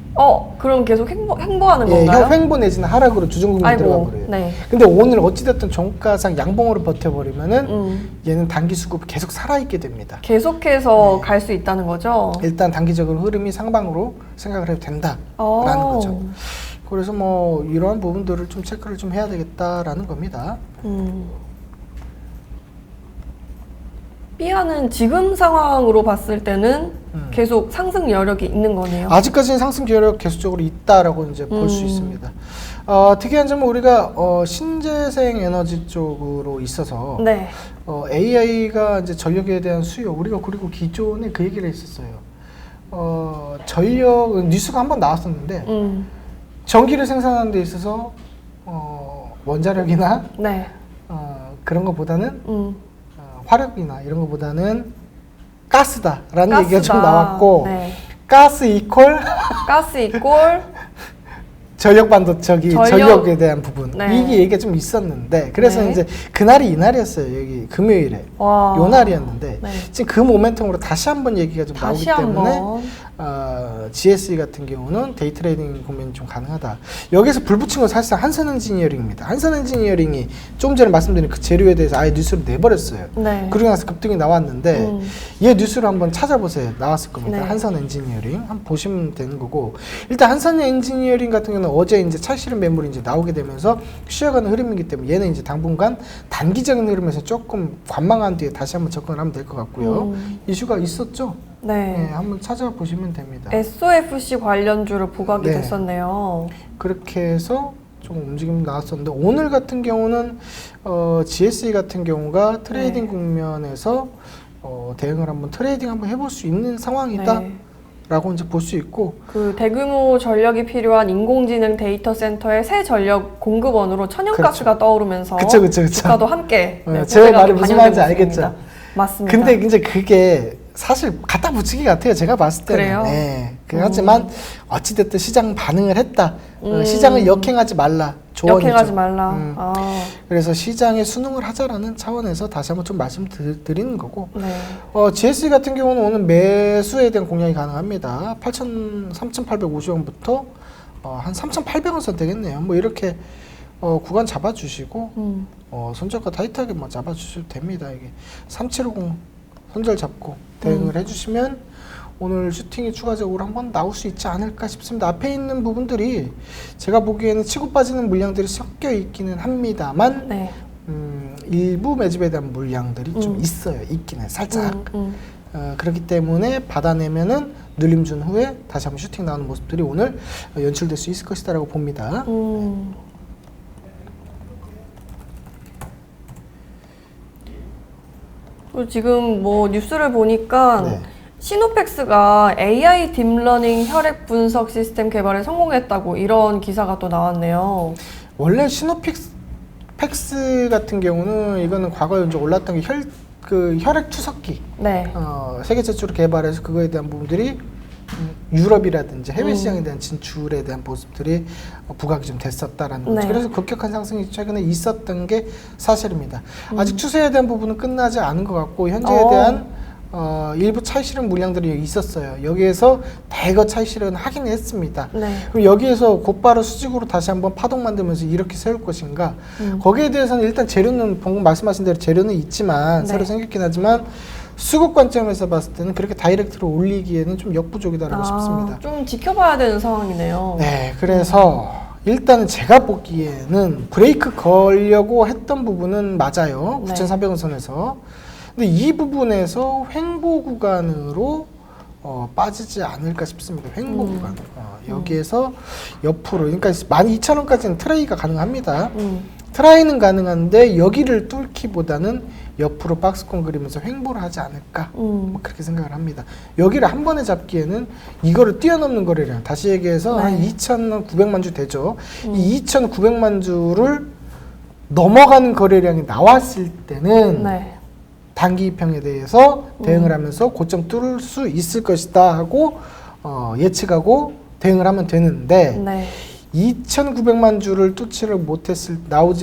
S1: 그럼 계속 횡보하는
S2: 예,
S1: 건가요?
S2: 횡보 내지는 하락으로 주중국면 들어가
S1: 아이고,
S2: 버려요.
S1: 네.
S2: 근데 오늘 어찌됐든 종가상 양봉으로 버텨버리면은 얘는 단기 수급이 계속 살아있게 됩니다.
S1: 계속해서 갈 수 있다는 거죠?
S2: 일단 단기적으로 흐름이 상방으로 생각을 해도 된다라는 거죠. 그래서 뭐 이러한 부분들을 좀 체크를 좀 해야 되겠다라는 겁니다.
S1: 삐아는 지금 상황으로 봤을 때는 계속 상승 여력이 있는 거네요.
S2: 아직까지는 상승 기회가 계속적으로 있다라고 이제 볼 수 있습니다. 특이한 점은 우리가 신재생 에너지 쪽으로 있어서
S1: 네.
S2: AI가 이제 전력에 대한 수요, 우리가 그리고 기존에 그 얘기를 했었어요. 전력 뉴스가 한번 나왔었는데 전기를 생산하는 데 있어서 원자력이나
S1: 네.
S2: 그런 것보다는 화력이나 이런 것보다는 가스다라는
S1: 가스다.
S2: 얘기가 좀 나왔고
S1: 네.
S2: 가스 이퀄
S1: 가스 이꼴
S2: 전력 반도체기 전력에 대한 부분
S1: 네.
S2: 이게 얘기가 좀 있었는데 그래서
S1: 네.
S2: 이제 그날이 이날이었어요. 여기 금요일에
S1: 와.
S2: 요 날이었는데
S1: 네.
S2: 지금 그 모멘텀으로 다시 한번 얘기가 좀 나오기
S1: 다시
S2: 때문에
S1: 한번.
S2: GSE 같은 경우는 데이 트레이딩 고민이 좀 가능하다. 여기서 불 붙인 건 사실상 한선 엔지니어링입니다. 한선 엔지니어링이 좀 전에 말씀드린 그 재료에 대해서 아예 뉴스를 내버렸어요.
S1: 네.
S2: 그러고 나서 급등이 나왔는데 얘 뉴스를 한번 찾아보세요. 나왔을 겁니다.
S1: 네.
S2: 한선 엔지니어링 한번 보시면 되는 거고 일단 한선 엔지니어링 같은 경우는 어제 이제 차익실현 매물이 이제 나오게 되면서 쉬어가는 흐름이기 때문에 얘는 이제 당분간 단기적인 흐름에서 조금 관망한 뒤에 다시 한번 접근을 하면 될 것 같고요. 이슈가 있었죠?
S1: 네.
S2: 네, 한번 찾아보시면 됩니다.
S1: SOFC 관련주를 부각이
S2: 네.
S1: 됐었네요.
S2: 그렇게 해서 좀 움직임 나왔었는데 오늘 같은 경우는 GSE 같은 경우가 트레이딩
S1: 네.
S2: 국면에서 대응을 한번 트레이딩 한번 해볼 수 있는 상황이다.
S1: 네.
S2: 라고 이제 볼 수 있고
S1: 그 대규모 전력이 필요한 인공지능 데이터 센터의 새 전력 공급원으로 천연가스가 떠오르면서
S2: 그쵸.
S1: 주가도 함께
S2: 제 말이
S1: 호재가
S2: 무슨
S1: 반영되고
S2: 말인지
S1: 있습니다.
S2: 알겠죠?
S1: 맞습니다.
S2: 근데 이제 그게 사실 갖다 붙이기 같아요. 제가 봤을 때는.
S1: 그래요?
S2: 네. 하지만 어찌됐든 시장 반응을 했다. 시장을 역행하지 말라. 조언이죠.
S1: 역행하지 말라.
S2: 그래서 시장에 순응을 하자라는 차원에서 다시 한번 좀 말씀드리는 거고
S1: 네.
S2: GSE 같은 경우는 오늘 매수에 대한 공략이 가능합니다. 3,850원부터 한 3,800원 선택했네요. 뭐 이렇게 구간 잡아주시고 손절가 타이트하게 뭐 잡아주셔도 됩니다. 이게 3750 손절 잡고 대응을 해주시면 오늘 슈팅이 추가적으로 한번 나올 수 있지 않을까 싶습니다. 앞에 있는 부분들이 제가 보기에는 치고 빠지는 물량들이 섞여 있기는 합니다만
S1: 네.
S2: 일부 매집에 대한 물량들이 좀 있어요. 있기는 살짝. 그렇기 때문에 받아내면은 눌림 준 후에 다시 한번 슈팅 나오는 모습들이 오늘 연출될 수 있을 것이다라고 봅니다.
S1: 그리고 지금 뭐 뉴스를 보니까
S2: 네.
S1: 시노펙스가 AI 딥러닝 혈액 분석 시스템 개발에 성공했다고 이런 기사가 또 나왔네요.
S2: 원래 시노팩스 같은 경우는 이거는 과거에 이제 올랐던 게 혈액 투석기.
S1: 네.
S2: 세계 최초로 개발해서 그거에 대한 부분들이 유럽이라든지 해외 시장에 대한 진출에 대한 모습들이 부각이 좀 됐었다라는 거죠.
S1: 네.
S2: 그래서 급격한 상승이 최근에 있었던 게 사실입니다. 아직 추세에 대한 부분은 끝나지 않은 것 같고 현재에 대한 일부 차익 실현 물량들이 있었어요. 여기에서 대거 차익 실현을 하긴 했습니다.
S1: 네.
S2: 그럼 여기에서 곧바로 수직으로 다시 한번 파동 만들면서 이렇게 세울 것인가? 거기에 대해서는 일단 재료는 방금 말씀하신 대로 재료는 있지만
S1: 네.
S2: 새로 생겼긴 하지만 수급 관점에서 봤을 때는 그렇게 다이렉트로 올리기에는 좀 역부족이다라고 싶습니다.
S1: 좀 지켜봐야 되는 상황이네요.
S2: 네, 그래서 일단은 제가 보기에는 브레이크 걸려고 했던 부분은 맞아요.
S1: 네.
S2: 9,300원 선에서. 근데 이 부분에서 횡보 구간으로 빠지지 않을까 싶습니다. 횡보 구간. 여기에서 옆으로, 그러니까 12,000원까지는 트레이가 가능합니다. 트라이는 가능한데 여기를 뚫기보다는 옆으로 박스권 그리면서 횡보를 하지 않을까 뭐 그렇게 생각을 합니다. 여기를 한 번에 잡기에는 이거를 뛰어넘는 거래량 다시 얘기해서
S1: 네.
S2: 한 2,900만 주 되죠. 이 2,900만 주를 넘어가는 거래량이 나왔을 때는
S1: 네.
S2: 단기 입형에 대해서 대응을 하면서 고점 뚫을 수 있을 것이다 하고 예측하고 대응을 하면 되는데
S1: 네.
S2: 2,900만 주를 뚫지를 못했을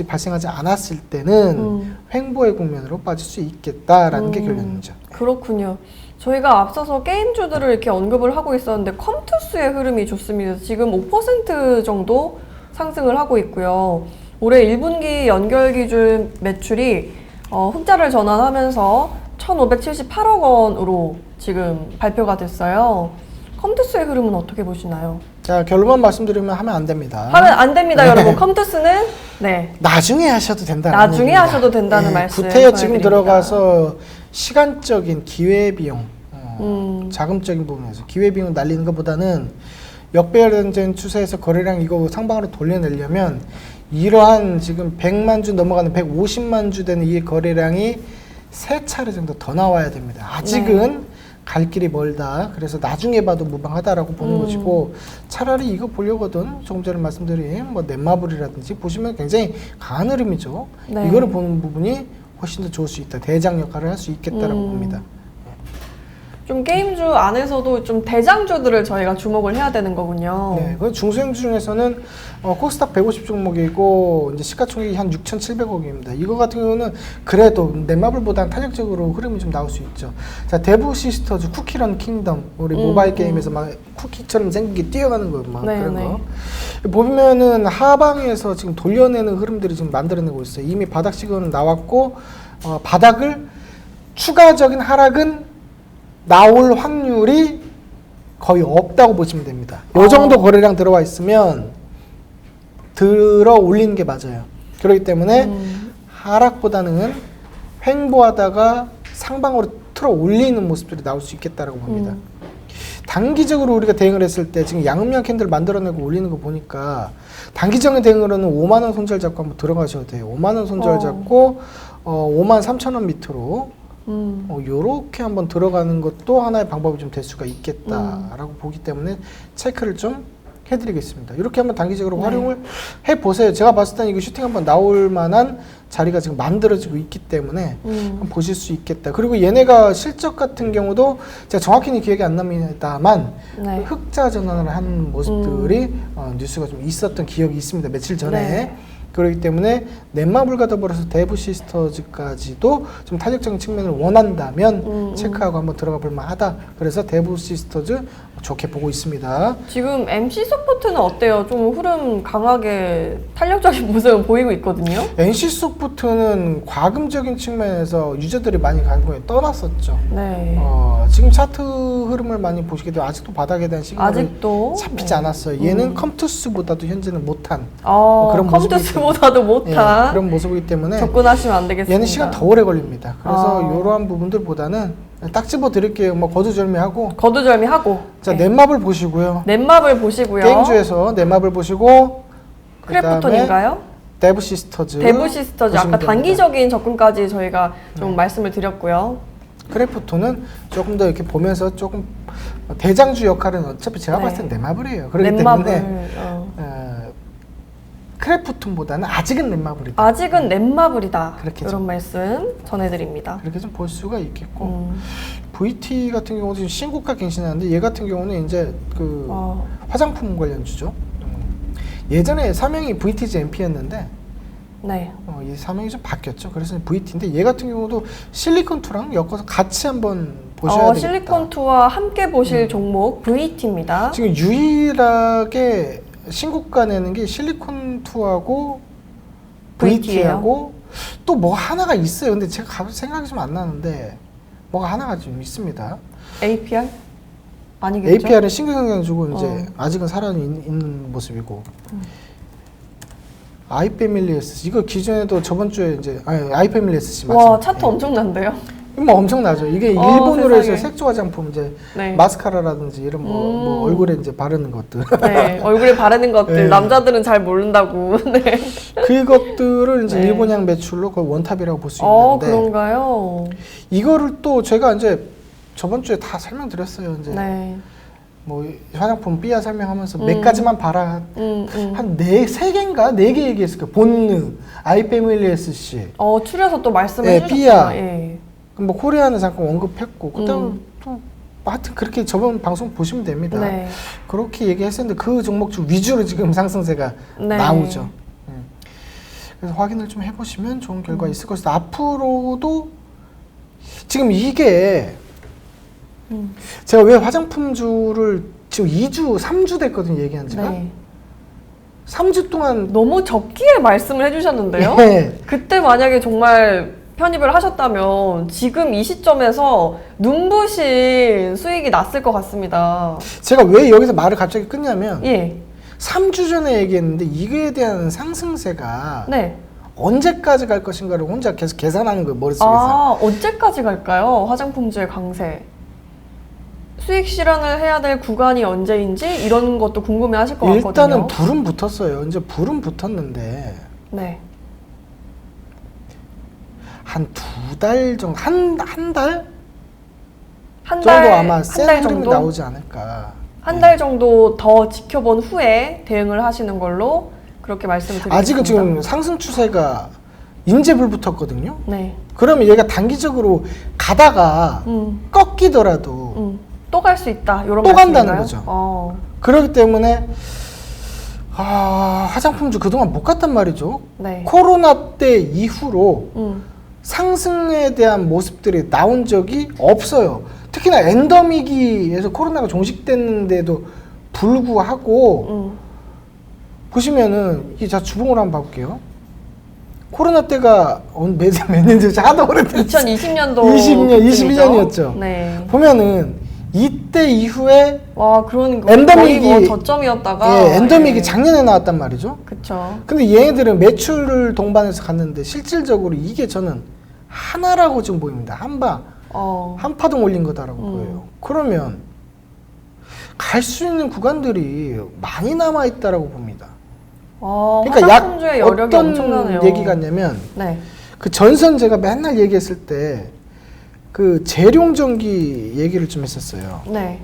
S2: 발생하지 않았을 때는 횡보의 국면으로 빠질 수 있겠다라는 게 결론이죠.
S1: 그렇군요. 저희가 앞서서 게임주들을 이렇게 언급을 하고 있었는데 컴투스의 흐름이 좋습니다. 지금 5% 정도 상승을 하고 있고요. 올해 1분기 연결 기준 매출이 흑자를 전환하면서 1,578억 원으로 지금 발표가 됐어요. 컴투스의 흐름은 어떻게 보시나요?
S2: 자, 결론만 말씀드리면 하면 안 됩니다.
S1: 하면 안 됩니다,
S2: 네.
S1: 여러분. 컴투스는 네.
S2: 나중에 하셔도 된다는
S1: 나중에
S2: 얘기입니다.
S1: 하셔도 된다는 말씀
S2: 구태여 지금
S1: 전해드립니다.
S2: 들어가서 시간적인 기회비용, 자금적인 부분에서 기회비용 날리는 것보다는 역배열된 추세에서 거래량 이거 상방으로 돌려내려면 이러한 지금 100만 주 넘어가는 150만 주 되는 이 거래량이 3차례 정도 더 나와야 됩니다. 아직은 갈 길이 멀다. 그래서 나중에 봐도 무방하다라고 보는 것이고, 차라리 이거 보려거든 조금 전에 말씀드린 뭐 넷마블이라든지 보시면 굉장히 강한 흐름이죠.
S1: 네.
S2: 이거를 보는 부분이 훨씬 더 좋을 수 있다. 대장 역할을 할 수 있겠다라고 봅니다.
S1: 좀 게임주 안에서도 좀 대장주들을 저희가 주목을 해야 되는 거군요.
S2: 네, 그 중소형주 중에서는 코스닥 150 종목이고 이제 시가총액이 한 6,700억입니다. 이거 같은 경우는 그래도 넷마블보다는 탄력적으로 흐름이 좀 나올 수 있죠. 자, 데브 시스터즈, 쿠키런 킹덤, 우리 모바일 게임에서 막 쿠키처럼 생긴 게 뛰어가는 거, 막
S1: 네,
S2: 그런
S1: 네.
S2: 거. 보면은 하방에서 지금 돌려내는 흐름들이 지금 만들어내고 있어요. 이미 바닥 시그널은 나왔고 바닥을 추가적인 하락은 나올 확률이 거의 없다고 보시면 됩니다. 요 정도 거래량 들어와 있으면 들어 올리는 게 맞아요. 그렇기 때문에 하락보다는 횡보하다가 상방으로 틀어 올리는 모습들이 나올 수 있겠다라고 봅니다. 단기적으로 우리가 대응을 했을 때 지금 양음양 캔들 만들어내고 올리는 거 보니까 단기적인 대응으로는 5만 원 손절 잡고 한번 들어가셔도 돼요. 5만 원 손절 잡고 5만 3천 원 밑으로 요렇게 한번 들어가는 것도 하나의 방법이 좀 될 수가 있겠다라고 보기 때문에 체크를 좀 해드리겠습니다. 이렇게 한번 단기적으로 활용을 해보세요. 제가 봤을 때는 이거 슈팅 한번 나올 만한 자리가 지금 만들어지고 있기 때문에 한번 보실 수 있겠다. 그리고 얘네가 실적 같은 경우도 제가 정확히는 기억이 안 납니다만
S1: 네.
S2: 흑자 전환을 한 모습들이 뉴스가 좀 있었던 기억이 있습니다. 며칠 전에.
S1: 네.
S2: 그렇기 때문에 넷마블과 더불어서 데브 시스터즈까지도 좀 탄력적인 측면을 원한다면 체크하고 한번 들어가 볼 만하다. 그래서 데브 시스터즈 좋게 보고 있습니다.
S1: 지금 MC 소프트는 어때요? 좀 흐름 강하게 탄력적인 모습을 보이고 있거든요.
S2: NC 소프트는 과금적인 측면에서 유저들이 많이 과금에 떠났었죠.
S1: 네.
S2: 지금 차트 흐름을 많이 보시게 되면 아직도 바닥에 대한 시그널이
S1: 아직도
S2: 잡히지 않았어요. 얘는 컴투스보다도 현재는 못한 그런
S1: 컴투스보다도 못한
S2: 그런 모습이기 때문에
S1: 접근하시면 안 되겠습니다.
S2: 얘는 시간 더 오래 걸립니다. 그래서 이러한 부분들보다는 딱 집어 드릴게요. 뭐 거두절미하고. 자,
S1: 네.
S2: 넷마블 보시고요.
S1: 넷마블 보시고요.
S2: 게임주에서 넷마블 보시고.
S1: 크래프톤인가요?
S2: 데브 시스터즈.
S1: 데브 시스터즈 아까
S2: 보시면 됩니다.
S1: 단기적인 접근까지 저희가 좀 말씀을 드렸고요.
S2: 크래프톤은 조금 더 이렇게 보면서 조금 대장주 역할은 어차피 제가 봤을 땐 넷마블이에요. 그렇기
S1: 넷마블.
S2: 때문에 크래프톤보다는 아직은 넷마블이다.
S1: 아직은 넷마블이다.
S2: 그렇게
S1: 이런 말씀 전해드립니다.
S2: 그렇게 좀 볼 수가 있겠고 VT 같은 경우도 지금 신고가 갱신하는데 얘 같은 경우는 이제 그 화장품 관련주죠. 예전에 사명이 VTG MP였는데
S1: 네.
S2: 이 사명이 좀 바뀌었죠. 그래서 VT인데 얘 같은 경우도 실리콘2랑 엮어서 같이 한번 보셔야 되겠다.
S1: 실리콘2와 함께 보실 종목 VT입니다.
S2: 지금 유일하게 신고가 내는 게 실리콘2하고 VT하고 또 뭐 하나가 있어요. 근데 제가 생각이 좀 안 나는데 뭐가 하나가 좀 있습니다.
S1: APR? 아니겠죠?
S2: APR은 신규성장주고 이제 아직은 살아있는 모습이고 아이패밀리에스 이거 기존에도 저번 주에 이제 아이패밀리에스 맞습니다.
S1: 와 차트 엄청난데요?
S2: 뭐 엄청나죠. 이게 일본으로 해서
S1: 세상에.
S2: 색조 화장품 이제
S1: 네.
S2: 마스카라라든지 이런 뭐 얼굴에 이제 바르는 것들.
S1: 네, 얼굴에 바르는 것들
S2: 네.
S1: 남자들은 잘 모른다고. 네.
S2: 그것들을 이제
S1: 네.
S2: 일본향 매출로 거의 원탑이라고 볼 수 있는데
S1: 그런가요?
S2: 이거를 또 제가 이제 저번 주에 다 설명드렸어요. 이제
S1: 네.
S2: 뭐 화장품 삐아 설명하면서 몇 가지만 봐라. 한 세 개인가 네 개 얘기했을 거예요. 본느, 아이패밀리에스씨,
S1: 추려서 또 말씀해
S2: 네,
S1: 주셨구나.
S2: 삐아.
S1: 예.
S2: 뭐 코리아는 잠깐 언급했고 그다음 또 하여튼 그렇게 저번 방송 보시면 됩니다.
S1: 네.
S2: 그렇게 얘기했었는데 그 종목주 위주로 지금 상승세가
S1: 네.
S2: 나오죠. 그래서 확인을 좀 해보시면 좋은 결과 있을 것이다. 앞으로도 지금 이게 제가 왜 화장품주를 지금 2주, 3주 됐거든요, 얘기한 지가.
S1: 네.
S2: 3주 동안
S1: 너무 적기에 말씀을 해주셨는데요.
S2: 예.
S1: 그때 만약에 정말 편입을 하셨다면 지금 이 시점에서 눈부신 수익이 났을 것 같습니다.
S2: 제가 왜 여기서 말을 갑자기 끊냐면
S1: 예.
S2: 3주 전에 얘기했는데 이거에 대한 상승세가
S1: 네.
S2: 언제까지 갈 것인가를 혼자 계속 계산하는 거예요, 머릿속에서.
S1: 아, 언제까지 갈까요? 화장품주의 강세. 수익 실현을 해야 될 구간이 언제인지 이런 것도 궁금해 하실 것 같거든요.
S2: 일단은 불은 붙었어요. 이제 불은 붙었는데
S1: 네.
S2: 한 2달 정도, 한 달?
S1: 한
S2: 정도
S1: 달,
S2: 아마
S1: 한
S2: 센
S1: 달
S2: 흐름이
S1: 정도?
S2: 나오지 않을까.
S1: 한 달 정도 더 지켜본 후에 대응을 하시는 걸로 그렇게 말씀드리겠습니다.
S2: 아직은 지금 상승 추세가 인제 불 붙었거든요.
S1: 네.
S2: 그러면 얘가 단기적으로 가다가 꺾이더라도
S1: 또 갈 수 있다. 이런
S2: 또 간다는
S1: 말씀인가요?
S2: 거죠. 그렇기 때문에 화장품주 그동안 못 갔단 말이죠.
S1: 네.
S2: 코로나 때 이후로 상승에 대한 모습들이 나온 적이 없어요. 특히나 엔더미기에서 코로나가 종식됐는데도 불구하고 보시면은 자 주봉으로 한번 봐볼게요. 코로나 때가 몇 년 전지 하도 오래됐어요.
S1: 2020년도
S2: 20년, 22년이었죠.
S1: 네.
S2: 보면은 이때 이후에
S1: 와, 그러니까
S2: 엔더믹이
S1: 거의 뭐 저점이었다가
S2: 예, 엔더믹이 작년에 나왔단 말이죠.
S1: 그쵸.
S2: 근데 얘네들은 매출을 동반해서 갔는데 실질적으로 이게 저는 하나라고 좀 보입니다. 한 파동 올린 거다라고 보여요. 그러면 갈 수 있는 구간들이 많이 남아 있다라고 봅니다.
S1: 그러니까 화장품주의 여력이 엄청나네요.
S2: 어떤 얘기 같냐면
S1: 네.
S2: 그 전선 제가 맨날 얘기했을 때 그 재룡전기 얘기를 좀 했었어요.
S1: 네.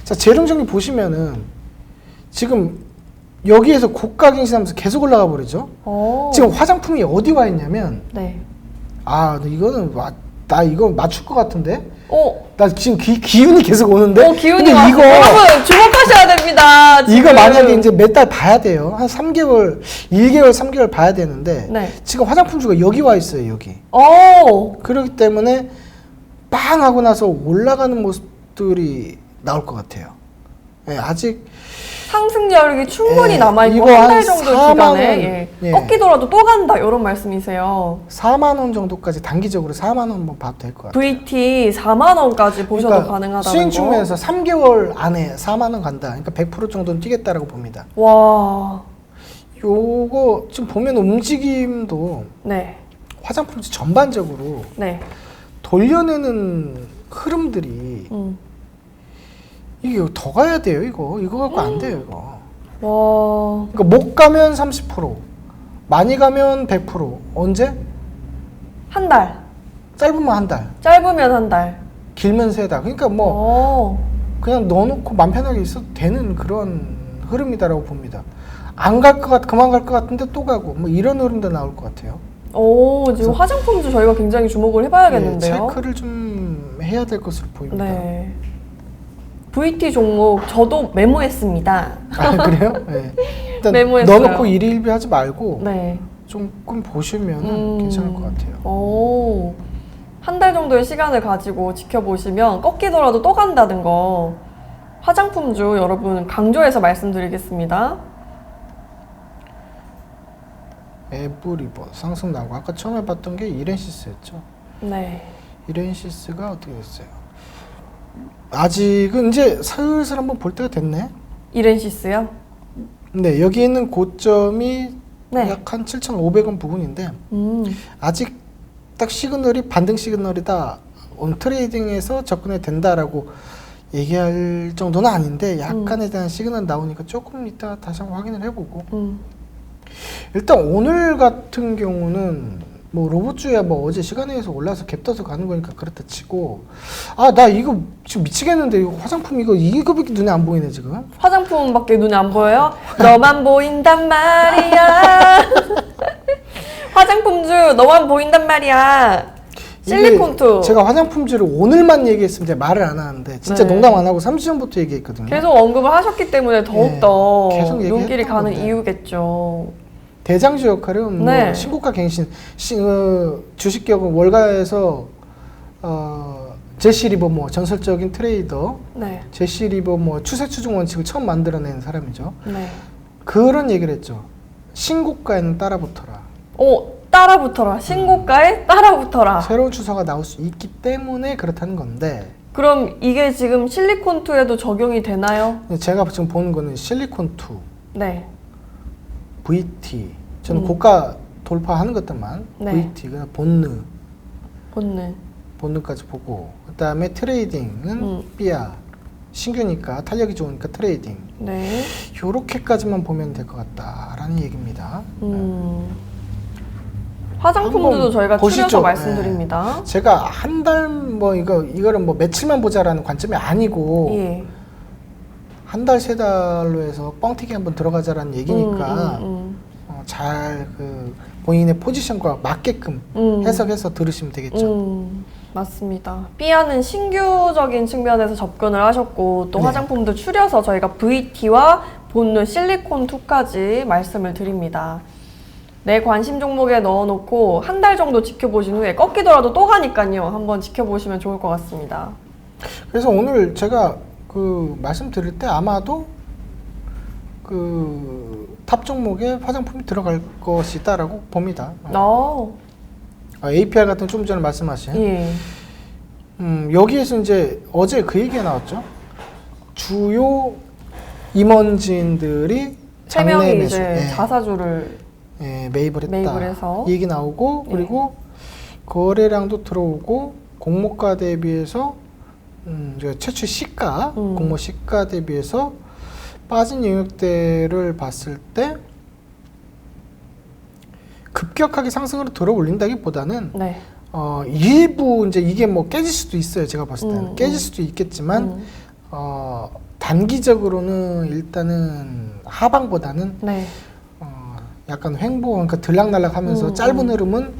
S2: 자, 재룡전기 보시면은 지금 여기에서 고가 갱신하면서 계속 올라가 버리죠. 지금 화장품이 어디 와 있냐면
S1: 네.
S2: 이거는 나 이거 맞출 것 같은데.
S1: 오.
S2: 나 지금 기운이 계속 오는데.
S1: 기운이
S2: 근데
S1: 와서 여러분 주목하셔야 됩니다. 지금.
S2: 이거 만약에 이제 몇 달 봐야 돼요. 한 3개월, 1개월, 3개월 봐야 되는데
S1: 네.
S2: 지금 화장품주가 여기 와 있어요, 여기. 그렇기 때문에 빵 하고 나서 올라가는 모습들이 나올 것 같아요. 예, 아직
S1: 상승 여력이 충분히
S2: 예,
S1: 남아있고
S2: 이거
S1: 한 달
S2: 한
S1: 정도
S2: 4만 원,
S1: 기간에
S2: 예.
S1: 꺾이더라도 또 간다 이런 말씀이세요.
S2: 4만 원 정도까지 단기적으로 4만 원 한번 봐도 될 것 같아요.
S1: VT 4만 원까지 보셔도 가능하다는
S2: 수익
S1: 거.
S2: 측면에서 3개월 안에 4만 원 간다. 그러니까 100% 정도는 뛰겠다라고 봅니다.
S1: 와.
S2: 요거 지금 보면 움직임도
S1: 네.
S2: 화장품 전반적으로
S1: 네.
S2: 돌려내는 흐름들이 이게 더 가야 돼요. 이거 갖고 안 돼요. 이거.
S1: 와.
S2: 그러니까 못 가면 30%, 많이 가면 100%. 언제?
S1: 한 달.
S2: 짧으면 한 달,
S1: 짧으면 한 달.
S2: 길면 세 달. 그러니까 뭐 그냥 넣어놓고 맘 편하게 있어도 되는 그런 흐름이다라고 봅니다. 안 갈 것 그만 갈 것 같은데 또 가고 뭐 이런 흐름도 나올 것 같아요.
S1: 지금 화장품주 저희가 굉장히 주목을 해봐야겠는데요.
S2: 네, 체크를 좀 해야 될 것으로 보입니다.
S1: 네. VT 종목 저도 메모했습니다.
S2: 그래요? 네. 일단
S1: 메모했어요.
S2: 넣어놓고 일일비 하지 말고
S1: 네.
S2: 조금 보시면 괜찮을 것 같아요.
S1: 한 달 정도의 시간을 가지고 지켜보시면 꺾이더라도 또 간다는 거 화장품주 여러분 강조해서 말씀드리겠습니다.
S2: 에브리버 상승 나고 아까 처음에 봤던 게 이렌시스였죠.
S1: 네.
S2: 이렌시스가 어떻게 됐어요? 아직은 이제 슬슬 한번 볼 때가 됐네.
S1: 이렌시스요?
S2: 네, 여기 있는 고점이
S1: 네.
S2: 약 한 7,500원 부근인데 아직 딱 시그널이 반등 시그널이다. 오늘 트레이딩에서 접근이 된다라고 얘기할 정도는 아닌데 약간에 대한 시그널 나오니까 조금 이따 다시 한번 확인을 해보고 일단 오늘 같은 경우는 뭐 로봇주야 뭐 어제 시간에 의해서 올라서 갭 떠서 가는 거니까 그렇다 치고 나 이거 지금 미치겠는데 이거 화장품 이거밖에 눈에 안 보이네 지금.
S1: 화장품밖에 눈에 안 보여요? 너만 보인단 말이야. 화장품주 너만 보인단 말이야. 실리콘투.
S2: 제가 화장품주를 오늘만 얘기했으면 제가 말을 안 하는데 진짜
S1: 네.
S2: 농담 안 하고 3주 전부터 얘기했거든요.
S1: 계속 언급을 하셨기 때문에 더욱더
S2: 계속
S1: 눈길이
S2: 얘기했던
S1: 가는
S2: 건데.
S1: 이유겠죠.
S2: 대장주 역할은
S1: 네.
S2: 뭐 신고가 갱신, 주식격은 월가에서 제시 리버모어 전설적인 트레이더
S1: 네.
S2: 제시 리버모어 추세 추종 원칙을 처음 만들어낸 사람이죠.
S1: 네.
S2: 그런 얘기를 했죠. 신고가에는 따라붙어라.
S1: 따라붙어라. 신고가에 따라붙어라.
S2: 새로운 추세가 나올 수 있기 때문에 그렇다는 건데
S1: 그럼 이게 지금 실리콘2에도 적용이 되나요?
S2: 제가 지금 보는 거는 실리콘2,
S1: 네.
S2: VT 저는 고가 돌파하는 것들만
S1: 네.
S2: VT, 그다음 본느
S1: 본능.
S2: 본능까지 보고 그다음에 트레이딩은 삐아 신규니까 탄력이 좋으니까 트레이딩
S1: 네.
S2: 요렇게까지만 보면 될 것 같다라는 얘기입니다.
S1: 화장품들도
S2: 한번
S1: 저희가
S2: 보시죠.
S1: 추려서 말씀드립니다.
S2: 제가 한 달 뭐 이거를 뭐 며칠만 보자라는 관점이 아니고
S1: 예.
S2: 한 달 세 달로 해서 뻥튀기 한번 들어가자라는 얘기니까 잘 그 본인의 포지션과 맞게끔 해석해서 들으시면 되겠죠.
S1: 맞습니다. 삐아는 신규적인 측면에서 접근을 하셨고 또
S2: 네.
S1: 화장품도 추려서 저희가 VT와 본느 실리콘2까지 말씀을 드립니다. 내 관심 종목에 넣어놓고 한 달 정도 지켜보신 후에 꺾이더라도 또 가니까요. 한번 지켜보시면 좋을 것 같습니다.
S2: 그래서 오늘 제가 그 말씀드릴 때 아마도 그 탑 종목에 화장품이 들어갈 것이다라고 봅니다. APR 같은 좀 전에 말씀하신
S1: 예.
S2: 여기에서 이제 어제 그 얘기가 나왔죠. 주요 임원진들이
S1: 세 명이
S2: 장내 매수,
S1: 이제 자사주를
S2: 매입을 했다.
S1: 매입을 해서.
S2: 얘기 나오고 그리고 거래량도 들어오고 공모가 대비해서 이제 최초 시가 공모 시가 대비해서 빠진 영역대를 봤을 때 급격하게 상승으로 들어 올린다기보다는
S1: 네.
S2: 일부 이제 이게 뭐 깨질 수도 있어요. 제가 봤을 때는 깨질 수도 있겠지만 단기적으로는 일단은 하방보다는
S1: 네.
S2: 약간 횡보, 그러니까 들락날락하면서 짧은 흐름은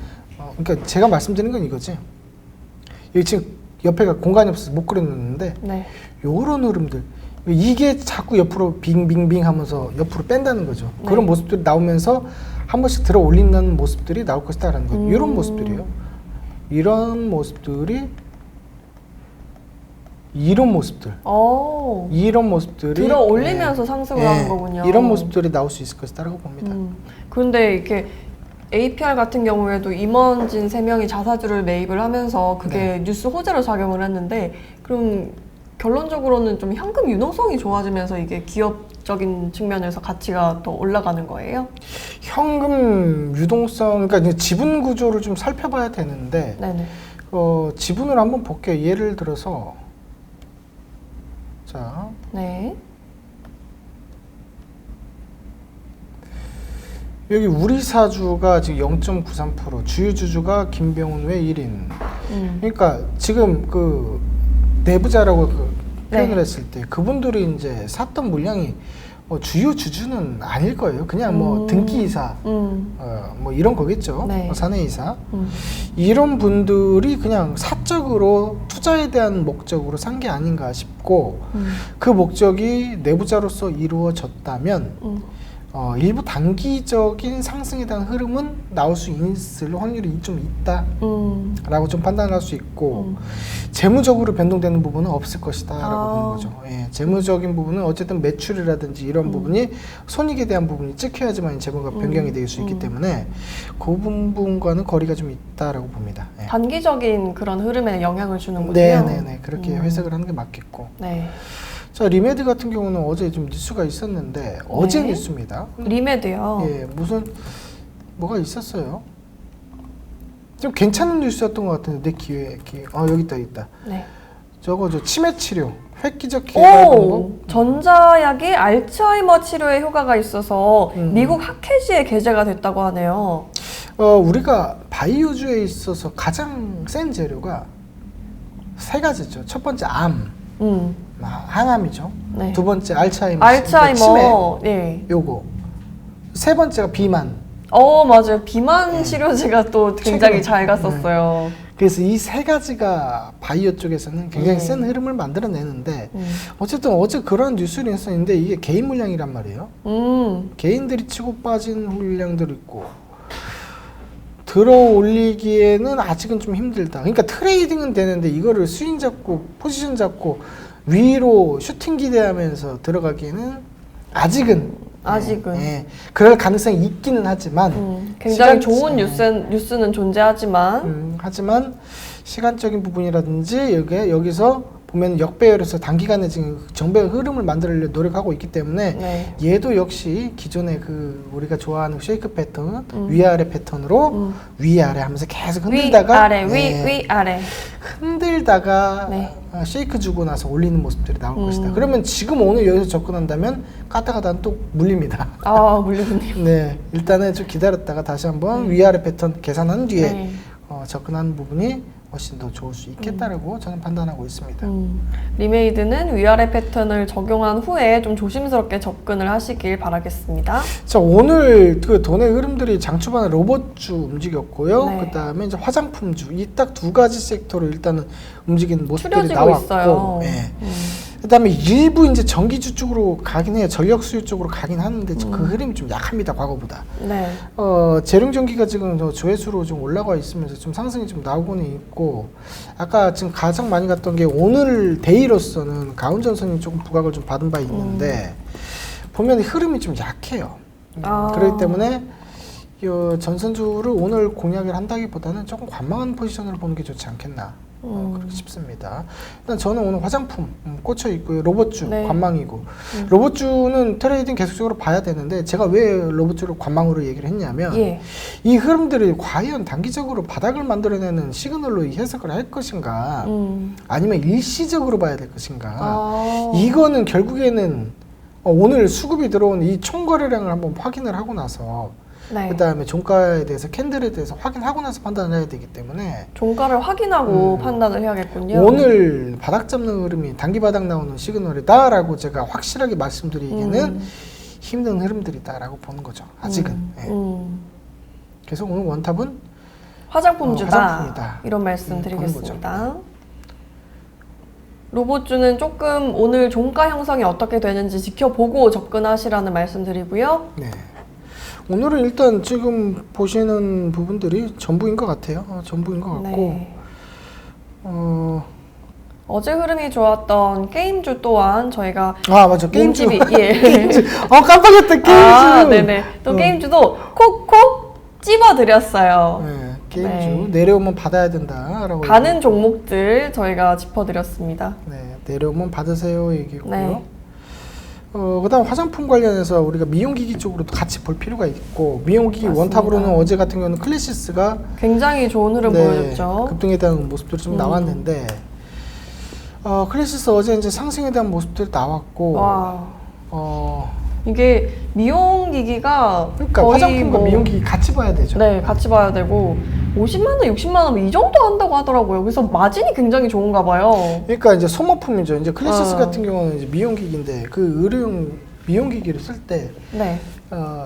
S2: 그러니까 제가 말씀드리는 건 이거지. 여기 지금 옆에가 공간이 없어서 못 그려놓는데
S1: 네.
S2: 요런 흐름들 이게 자꾸 옆으로 빙빙빙 하면서 옆으로 뺀다는 거죠.
S1: 네.
S2: 그런 모습들이 나오면서 한 번씩 들어 올린다는 모습들이 나올 것이다라는 거예요. 이런 모습들이에요. 이런 모습들이 이런 모습들이
S1: 들어 올리면서 상승을 하는 거군요.
S2: 이런 모습들이 나올 수 있을 것이다라고 봅니다.
S1: 그런데 이렇게 APR 같은 경우에도 임원진 3명이 자사주를 매입을 하면서 그게 뉴스 호재로 작용을 했는데 그럼 결론적으로는 좀 현금 유동성이 좋아지면서 이게 기업적인 측면에서 가치가 더 올라가는 거예요?
S2: 현금 유동성, 그러니까 이제 지분 구조를 좀 살펴봐야 되는데
S1: 네네.
S2: 지분을 한번 볼게요. 예를 들어서 자,
S1: 네.
S2: 여기 우리사주가 지금 0.93%, 주유주주가 김병훈 외 1인. 그러니까 지금 그 내부자라고 표현을 했을 때 그분들이 이제 샀던 물량이 주요 주주는 아닐 거예요. 그냥 뭐 등기이사, 뭐 이런 거겠죠.
S1: 네.
S2: 사내이사. 이런 분들이 그냥 사적으로 투자에 대한 목적으로 산 게 아닌가 싶고 그 목적이 내부자로서 이루어졌다면 일부 단기적인 상승에 대한 흐름은 나올 수 있을 확률이 좀 있다라고 좀 판단할 수 있고 재무적으로 변동되는 부분은 없을 것이다라고 보는 거죠. 예, 재무적인 부분은 어쨌든 매출이라든지 이런 부분이 손익에 대한 부분이 찍혀야지만 재무가 변경이 될 수 있기 때문에 그 부분과는 거리가 좀 있다라고 봅니다. 예.
S1: 단기적인 그런 흐름에 영향을 주는군요.
S2: 네네네, 그렇게 해석을 하는 게 맞겠고.
S1: 네.
S2: 자, 리메드 같은 경우는 어제 좀 뉴스가 있었는데 어제 뉴스입니다.
S1: 리메드요.
S2: 예, 무슨 뭐가 있었어요. 좀 괜찮은 뉴스였던 것 같은데 내 기회. 여기 있다.
S1: 네.
S2: 저 치매 치료, 획기적 개발 방법.
S1: 전자약이 알츠하이머 치료에 효과가 있어서 미국 학회지에 게재가 됐다고 하네요.
S2: 우리가 바이오주에 있어서 가장 센 재료가 세 가지죠. 첫 번째 항암이죠.
S1: 네.
S2: 두 번째 알츠하이머.
S1: 알츠하이머.
S2: 치매.
S1: 네.
S2: 요거. 세 번째가 비만.
S1: 맞아요. 비만 치료제가 또 굉장히 잘 갔었어요.
S2: 그래서 이 세 가지가 바이오 쪽에서는 굉장히 센 흐름을 만들어내는데 어쨌든 어제 그런 뉴스를 했었는데 이게 개인 물량이란 말이에요. 개인들이 치고 빠진 물량들이 있고 들어 올리기에는 아직은 좀 힘들다. 그러니까 트레이딩은 되는데 이거를 스윙 잡고 포지션 잡고 위로 슈팅 기대하면서 들어가기에는 아직은 그럴 가능성이 있기는 하지만
S1: 굉장히 좋은 뉴스는 존재하지만
S2: 하지만 시간적인 부분이라든지 여기서 보면 역배열에서 단기간에 지금 정배의 흐름을 만들려고 노력하고 있기 때문에
S1: 네.
S2: 얘도 역시 기존의 그 우리가 좋아하는 쉐이크 패턴 위아래 패턴으로 위아래 하면서 계속 흔들다가
S1: 위아래
S2: 흔들다가
S1: 네.
S2: 쉐이크 주고 나서 올리는 모습들이 나올 것이다. 그러면 지금 오늘 여기서 접근한다면 가다가다 또 물립니다.
S1: 아 물리군요.
S2: 네, 일단은 좀 기다렸다가 다시 한번 위아래 패턴 계산한 뒤에
S1: 네.
S2: 접근하는 부분이 훨씬 더 좋을 수 있겠다라고 저는 판단하고 있습니다.
S1: 리메이드는 위아래 패턴을 적용한 후에 좀 조심스럽게 접근을 하시길 바라겠습니다.
S2: 자, 오늘 그 돈의 흐름들이 장초반에 로봇주 움직였고요.
S1: 네.
S2: 그 다음에 이제 화장품주 이 딱 두 가지 섹터로 일단은 움직이는 모습들이
S1: 추려지고
S2: 나왔고,
S1: 있어요.
S2: 네. 그다음에 일부 이제 전기주 쪽으로 가긴 해요. 전력 수요 쪽으로 가긴 하는데 그 흐름이 좀 약합니다. 과거보다.
S1: 네.
S2: 재룡전기가 지금 조회수로 좀 올라가 있으면서 좀 상승이 좀 나오고는 있고, 아까 지금 가장 많이 갔던 게 오늘 데이로서는 가운전선이 조금 부각을 좀 받은 바 있는데 보면 흐름이 좀 약해요. 그렇기 때문에 전선주를 오늘 공략을 한다기보다는 조금 관망한 포지션을 보는 게 좋지 않겠나. 그렇게 싶습니다. 일단 저는 오늘 화장품 꽂혀 있고요. 로봇주
S1: 네.
S2: 관망이고 로봇주는 트레이딩 계속적으로 봐야 되는데 제가 왜 로봇주를 관망으로 얘기를 했냐면 이 흐름들이 과연 단기적으로 바닥을 만들어내는 시그널로 해석을 할 것인가 아니면 일시적으로 봐야 될 것인가 이거는 결국에는 오늘 수급이 들어온 이 총거래량을 한번 확인을 하고 나서
S1: 네.
S2: 그 다음에 종가에 대해서 캔들에 대해서 확인하고 나서 판단을 해야 되기 때문에
S1: 종가를 확인하고 판단을 해야겠군요.
S2: 오늘 바닥 잡는 흐름이 단기 바닥 나오는 시그널이다 라고 제가 확실하게 말씀드리기는 힘든 흐름들이다 라고 보는 거죠. 아직은. 그래서 오늘 원탑은
S1: 화장품주다.
S2: 화장품이다.
S1: 이런 말씀 드리겠습니다. 로봇주는 조금 오늘 종가 형성이 어떻게 되는지 지켜보고 접근하시라는 말씀 드리고요.
S2: 네. 오늘은 일단 지금 보시는 부분들이 전부인 것 같아요. 전부인 것 같고
S1: 네. 어제 흐름이 좋았던 게임주 또한 저희가
S2: 맞아 게임주
S1: 게임주
S2: 깜빡했다 게임주
S1: 네네 또 게임주도 콕콕 찝어드렸어요.
S2: 네, 게임주 내려오면 받아야 된다라고
S1: 가는 종목들 저희가 짚어드렸습니다.
S2: 네, 내려오면 받으세요 얘기고요.
S1: 네.
S2: 그다음 화장품 관련해서 우리가 미용기기 쪽으로도 같이 볼 필요가 있고 미용기기
S1: 맞습니다.
S2: 원탑으로는 어제 같은 경우는 클래시스가
S1: 굉장히 좋은 흐름 보여줬죠.
S2: 급등에 대한 모습들이 좀 나왔는데 클래시스 어제 이제 상승에 대한 모습들이 나왔고
S1: 이게 미용기기가
S2: 그러니까
S1: 거의
S2: 화장품과 미용기기 같이 봐야 되죠.
S1: 네, 같이 봐야 되고 50만 원, 60만 원 이 정도 한다고 하더라고요. 그래서 마진이 굉장히 좋은가 봐요.
S2: 그러니까 이제 소모품이죠. 이제 클래시스 같은 경우는 이제 미용기기인데 그 의료용 미용기기를 쓸 때
S1: 네.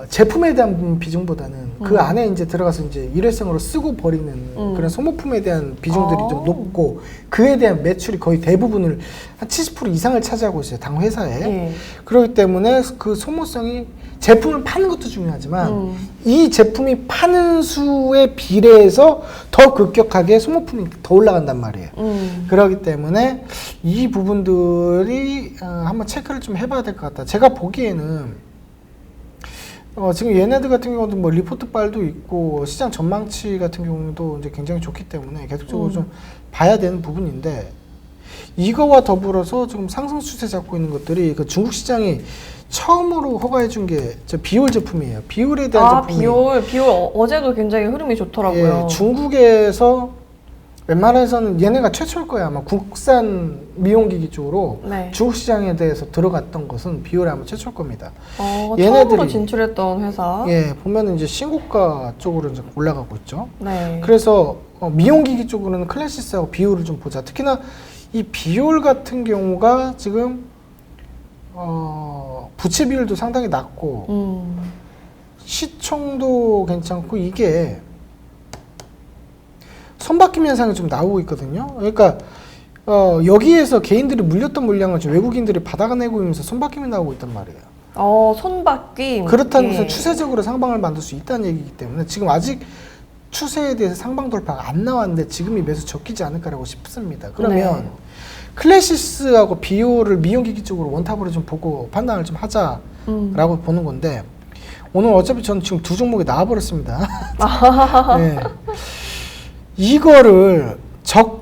S2: 제품에 대한 비중보다는 그 안에 이제 들어가서 이제 일회성으로 쓰고 버리는 그런 소모품에 대한 비중들이 좀 높고 그에 대한 매출이 거의 대부분을 한 70% 이상을 차지하고 있어요. 당 회사에. 그렇기 때문에 그 소모성이 제품을 파는 것도 중요하지만 이 제품이 파는 수에 비례해서 더 급격하게 소모품이 더 올라간단 말이에요. 그렇기 때문에 이 부분들이 한번 체크를 좀 해봐야 될 것 같다. 제가 보기에는 지금 얘네들 같은 경우도 뭐 리포트 빨도 있고 시장 전망치 같은 경우도 이제 굉장히 좋기 때문에 계속적으로 좀 봐야 되는 부분인데 이거와 더불어서 지금 상승 추세 잡고 있는 것들이 그 중국 시장이 처음으로 허가해 준 게 비올 제품이에요. 비올에 대한 제품이
S1: 비올 어제도 굉장히 흐름이 좋더라고요.
S2: 예, 중국에서 웬만해서는 얘네가 최초일 거예요. 아마 국산 미용기기 쪽으로 중국 시장에 대해서 들어갔던 것은 비올이 아마 최초일 겁니다.
S1: 처음으로 진출했던 회사.
S2: 예, 보면은 이제 신고가 쪽으로 이제 올라가고 있죠.
S1: 네.
S2: 그래서 미용기기 쪽으로는 클래시스하고 비올을 좀 보자. 특히나 이 비올 같은 경우가 지금 부채 비율도 상당히 낮고 시총도 괜찮고 이게 손바뀜 현상이 좀 나오고 있거든요. 그러니까 여기에서 개인들이 물렸던 물량을 지금 외국인들이 받아가내고 있면서 손바뀜이 나오고 있단 말이에요.
S1: 손바뀜.
S2: 그렇다는 것은 추세적으로 상방을 만들 수 있다는 얘기이기 때문에 지금 아직 추세에 대해서 상방 돌파가 안 나왔는데 지금이 매수 적기지 않을까라고 싶습니다. 그러면
S1: 네.
S2: 클래시스하고 비오를 미용기기 쪽으로 원탑으로 좀 보고 판단을 좀 하자라고 보는 건데 오늘 어차피 저는 지금 두 종목이 나와버렸습니다. 네. 이거를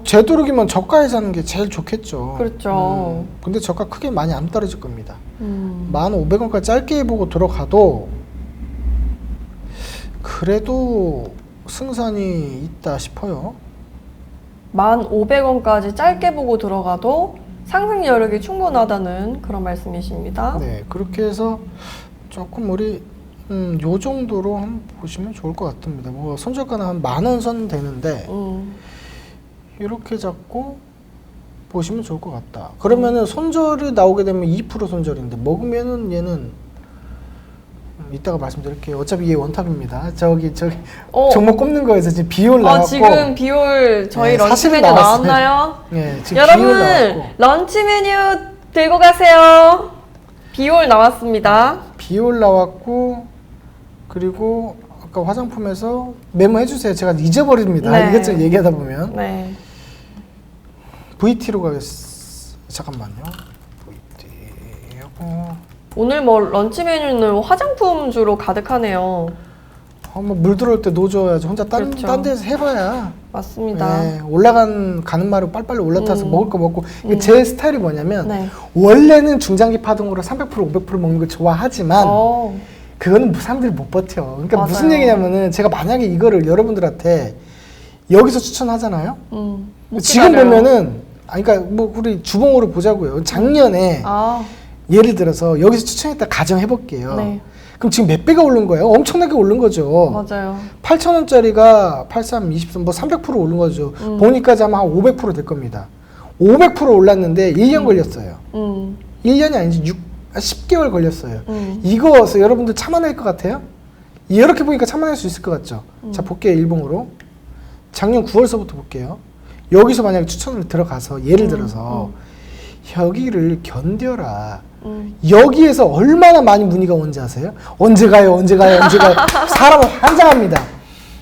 S2: 되도록이면 저가에서 하는 게 제일 좋겠죠.
S1: 그렇죠.
S2: 근데 저가 크게 많이 안 떨어질 겁니다. 1,500원까지 짧게 해보고 들어가도 그래도 승산이 있다 싶어요.
S1: 1,500원까지 짧게 보고 들어가도 상승 여력이 충분하다는 그런 말씀이십니다.
S2: 네, 그렇게 해서 조금 우리 요 정도로 한번 보시면 좋을 것 같습니다. 뭐 손절가는 한 10,000원 선 되는데 이렇게 잡고 보시면 좋을 것 같다. 그러면은 손절이 나오게 되면 2% 손절인데 먹으면은 얘는 이따가 말씀드릴게요. 어차피 얘 원탑입니다. 저기 종목 꼽는 거에서 지금 비올 나왔고
S1: 지금 비올 저희
S2: 네,
S1: 런치
S2: 사실은
S1: 메뉴
S2: 나왔어요.
S1: 나왔나요?
S2: 네, 지금 비올
S1: 여러분
S2: 나왔고
S1: 런치 메뉴 들고 가세요. 비올 나왔습니다.
S2: 비올 나왔고 그리고 아까 화장품에서 메모해 주세요. 제가 잊어버립니다.
S1: 네.
S2: 이것저것 얘기하다 보면
S1: 네.
S2: VT로 가겠습니다. 잠깐만요. VT 하고
S1: 오늘 뭐 런치 메뉴는 화장품주로 가득하네요.
S2: 한번 물 들어올 때 놓줘야지. 혼자
S1: 그렇죠.
S2: 딴 데서 해봐야.
S1: 맞습니다.
S2: 네, 가는 말을 빨리빨리 올라타서 먹을 거 먹고. 제 스타일이 뭐냐면
S1: 네.
S2: 원래는 중장기 파동으로 300% 500% 먹는 거 좋아하지만 그거는 사람들이 못 버텨. 그러니까
S1: 맞아요.
S2: 무슨 얘기냐면은 제가 만약에 이거를 여러분들한테 여기서 추천하잖아요.
S1: 못
S2: 지금
S1: 기다려요.
S2: 보면은 그러니까 뭐 우리 주봉으로 보자고요. 작년에 예를 들어서 여기서 추천했다 가정해 볼게요.
S1: 네.
S2: 그럼 지금 몇 배가 오른 거예요? 엄청나게 오른 거죠.
S1: 맞아요.
S2: 8,000원짜리가 83, 23, 뭐 300% 오른 거죠. 보니까 아마 한 500% 될 겁니다. 500% 올랐는데 1년 걸렸어요. 1년이 아니지 10개월 걸렸어요. 이거 여러분들 참아낼 것 같아요? 이렇게 보니까 참아낼 수 있을 것 같죠? 자, 볼게요. 일봉으로. 작년 9월서부터 볼게요. 여기서 만약에 추천을 들어가서 예를 들어서 여기를 견뎌라. 여기에서 얼마나 많이 문의가 온지 아세요? 언제 가요? 언제 가요? 언제 가요? 사람은 환장합니다.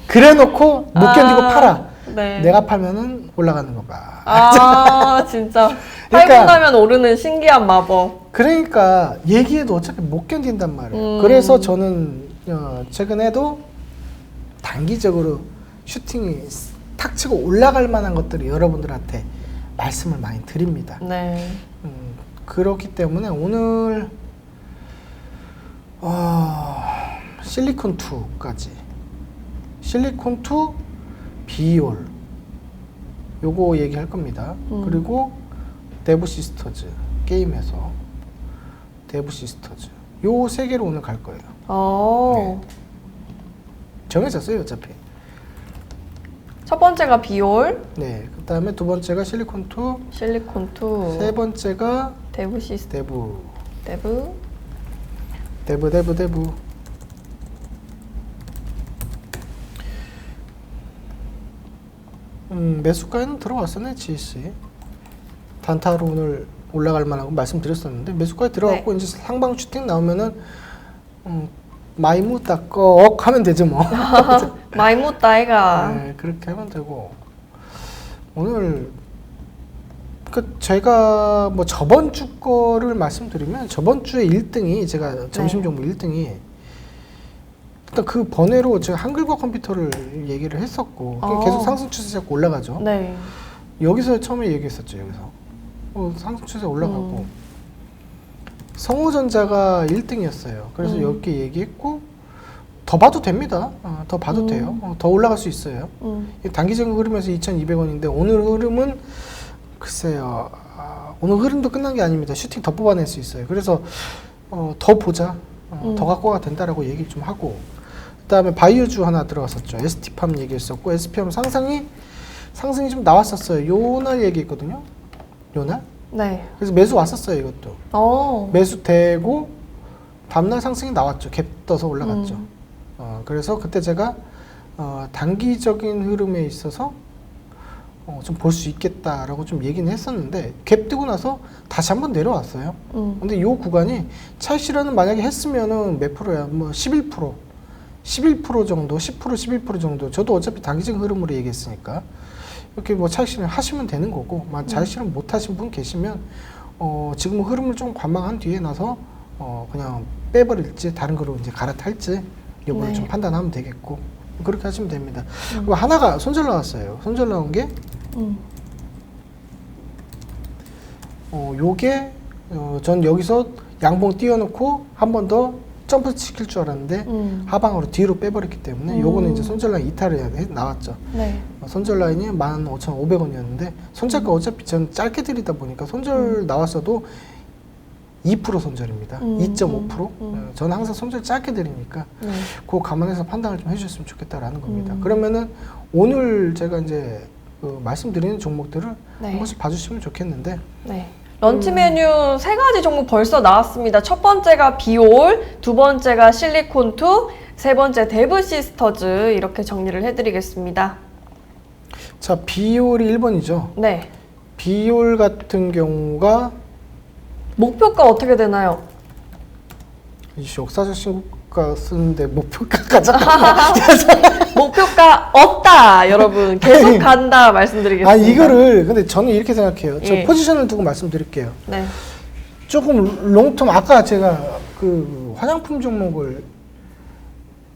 S2: 그래 놓고 못 견디고 팔아.
S1: 네.
S2: 내가 팔면은 올라가는 거 봐.
S1: 진짜.
S2: 그러니까-
S1: 팔고 나면 오르는 신기한 마법.
S2: 그러니까 얘기해도 어차피 못 견딘단 말이에요. 그래서 저는 최근에도 단기적으로 슈팅이 탁 치고 올라갈 만한 것들을 여러분들한테 말씀을 많이 드립니다.
S1: 네.
S2: 그렇기 때문에 오늘 실리콘2까지 실리콘2 비올 요거 얘기할 겁니다. 그리고 데브시스터즈 게임에서 데브시스터즈 요 세 개로 오늘 갈 거예요. 네. 정해졌어요 어차피.
S1: 첫 번째가 비올,
S2: 네, 그 다음에 두 번째가 실리콘2,
S1: 실리콘2,
S2: 세 번째가
S1: 데브시스터,
S2: 데브.
S1: 데브.
S2: 매수가에는 들어왔었네, GC. 단타로 오늘 올라갈 만하고 말씀드렸었는데 매수가에 들어갔고 이제 상방 슈팅 나오면은 마이무 딱꺽 하면 되죠 뭐.
S1: 마이무따이가.
S2: 네, 그렇게 하면 되고 오늘 제가 뭐 저번 주 거를 말씀드리면 저번 주에 1등이 제가 점심 정보 1등이 일단 그 번외로 제가 한글과 컴퓨터를 얘기를 했었고 계속 상승 추세 잡고 올라가죠.
S1: 네.
S2: 여기서 처음에 얘기했었죠. 여기서 상승 추세 올라가고 성우전자가 1등이었어요. 그래서 여기 얘기했고 더 봐도 됩니다. 더 봐도 돼요. 더 올라갈 수 있어요. 단기적인 흐름에서 2,200원인데 오늘 흐름은 글쎄요. 오늘 흐름도 끝난 게 아닙니다. 슈팅 더 뽑아낼 수 있어요. 그래서 더 보자. 더 갖고가 된다라고 얘기 좀 하고 그다음에 바이오주 하나 들어갔었죠. ST팜 얘기했었고 SPM 상승이 좀 나왔었어요. 요날 얘기했거든요. 요날.
S1: 네.
S2: 그래서 매수 왔었어요. 이것도. 매수 되고 다음날 상승이 나왔죠. 갭 떠서 올라갔죠. 그래서 그때 제가 단기적인 흐름에 있어서 좀 볼 수 있겠다라고 좀 얘기는 했었는데 갭 뜨고 나서 다시 한번 내려왔어요. 근데 이 구간이 찰실화는 만약에 했으면은 몇 프로야? 뭐 11%. 11% 정도, 10%, 11% 정도. 저도 어차피 단기적 흐름으로 얘기했으니까 이렇게 뭐 차익 실현 하시면 되는 거고, 차익 실현 못 하신 분 계시면 지금 흐름을 좀 관망한 뒤에 나서 그냥 빼버릴지 다른 거로 이제 갈아탈지 이거를
S1: 네.
S2: 좀 판단하면 되겠고, 그렇게 하시면 됩니다. 그리고 하나가 손절 나왔어요. 손절 나온 게 요게 전 여기서 양봉 띄워놓고 한 번 더 점프 시킬 줄 알았는데 하방으로 뒤로 빼버렸기 때문에 요거는 이제 손절 라인 이탈이 나왔죠.
S1: 네.
S2: 손절 라인이 15,500원이었는데 손절가 어차피 전 짧게 들이다 보니까 손절 나왔어도 2% 손절입니다. 2.5%. 저는 항상 손절 짧게 드리니까 그거 감안해서 판단을 좀 해주셨으면 좋겠다라는 겁니다. 그러면은 오늘 제가 이제 말씀드리는 종목들을
S1: 네.
S2: 한 번씩 봐주시면 좋겠는데,
S1: 네. 런치 메뉴 3가지 종목 벌써 나왔습니다. 첫 번째가 비올, 두 번째가 실리콘2, 세 번째 데브시스터즈 이렇게 정리를 해드리겠습니다.
S2: 자, 비올이 1번이죠.
S1: 네.
S2: 비올 같은 경우가
S1: 목표가 어떻게 되나요?
S2: 역사적 신고가 쓰는데 목표가까지
S1: 목표가 없다, 여러분. 계속 간다 말씀드리겠습니다.
S2: 이거를 근데 저는 이렇게 생각해요. 저
S1: 예.
S2: 포지션을 두고 말씀드릴게요.
S1: 네.
S2: 조금 롱텀, 아까 제가 그 화장품 종목을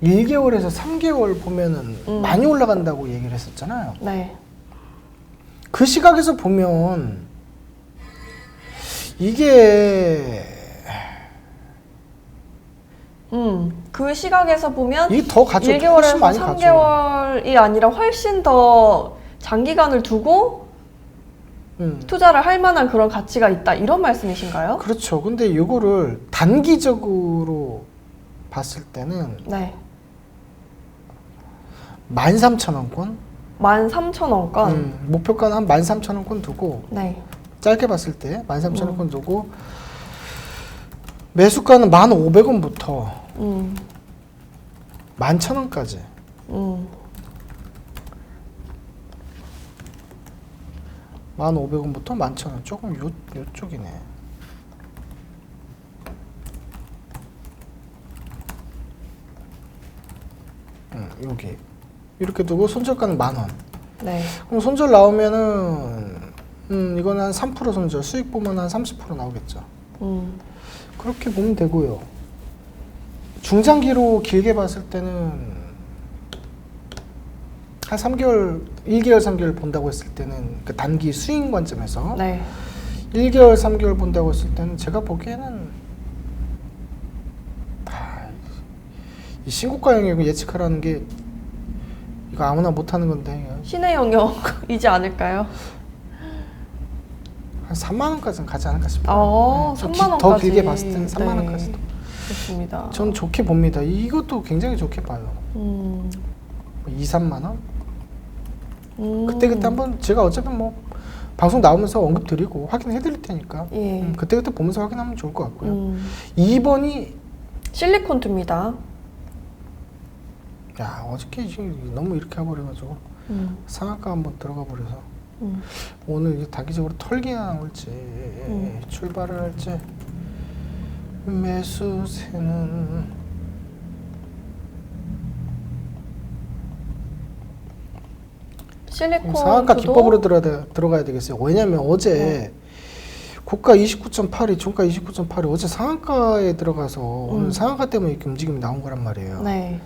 S2: 1개월에서 3개월 보면은 많이 올라간다고 얘기를 했었잖아요.
S1: 네.
S2: 그 시각에서 보면 이게
S1: 그 시각에서 보면
S2: 이게 더 가죠. 훨씬
S1: 1개월에서
S2: 많이 가죠.
S1: 3개월이 아니라 훨씬 더 장기간을 두고 투자를 할 만한 그런 가치가 있다, 이런 말씀이신가요?
S2: 그렇죠. 근데 이거를 단기적으로 봤을 때는
S1: 네.
S2: 13,000원권
S1: 13,000원권.
S2: 목표가는 한 13,000원권 두고,
S1: 네.
S2: 짧게 봤을 때 13,000원권 두고, 매수가는 1,500원부터 11,000원까지. 1,500원부터 11,000원. 조금 요쪽이네. 여기 이렇게 두고 손절가는 10,000원.
S1: 네.
S2: 그럼 손절 나오면은 이거는 한 3% 손절, 수익 보면 한 30% 나오겠죠. 그렇게 보면 되고요. 중장기로 길게 봤을 때는 한 3개월, 1개월, 3개월 본다고 했을 때는 그 단기 수익 관점에서
S1: 네.
S2: 1개월, 3개월 본다고 했을 때는 제가 보기에는 이 신고가 영역을 예측하라는 게 이거 아무나 못하는 건데
S1: 신의 영역이지 않을까요?
S2: 한 3만 원까지는 가지 않을까 싶어요.
S1: 3만 원까지.
S2: 더 길게 봤을 때는 3만 원까지도.
S1: 좋습니다.
S2: 전 좋게 봅니다. 이것도 굉장히 좋게 봐요. 2, 3만 원? 그때 한번 제가 어차피 뭐 방송 나오면서 언급 드리고 확인해 드릴 테니까
S1: 예.
S2: 그때 보면서 확인하면 좋을 것 같고요. 2번이
S1: 실리콘2입니다.
S2: 야, 어저께 지금 너무 이렇게 해버려가지고 상한가 한번 들어가 버려서 오늘 이게 단기적으로 털기가 나올지 출발을 할지 매수세는
S1: 실리콘
S2: 상한가 기법으로 들어가야 되겠어요. 왜냐면 어제 고가 29.82, 종가 29.82 어제 상한가에 들어가서 오늘 상한가 때문에 이렇게 움직임이 나온 거란 말이에요.
S1: 네.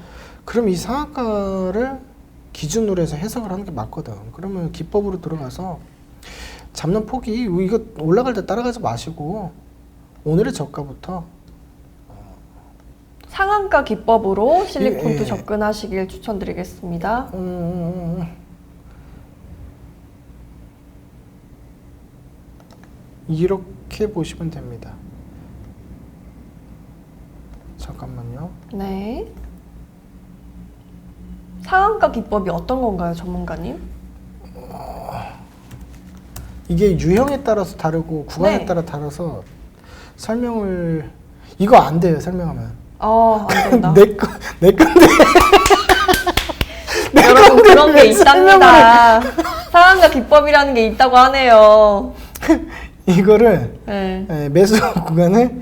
S2: 그럼 이 상한가를 기준으로 해서 해석을 하는 게 맞거든. 그러면 기법으로 들어가서 잡는 폭이 이거 올라갈 때 따라가지 마시고 오늘의 저가부터
S1: 상한가 기법으로 실리콘2
S2: 예.
S1: 접근하시길 추천드리겠습니다.
S2: 이렇게 보시면 됩니다. 잠깐만요.
S1: 네. 상한가 기법이 어떤 건가요, 전문가님?
S2: 이게 유형에 따라서 다르고 구간에
S1: 네.
S2: 따라 다르서 설명을 이거 안 돼요. 설명하면
S1: 안 된다.
S2: 내 건데
S1: 여러분, 그런 게
S2: 설명을
S1: 있답니다. 상한가 기법이라는 게 있다고 하네요.
S2: 이거를
S1: 네.
S2: 매수 구간을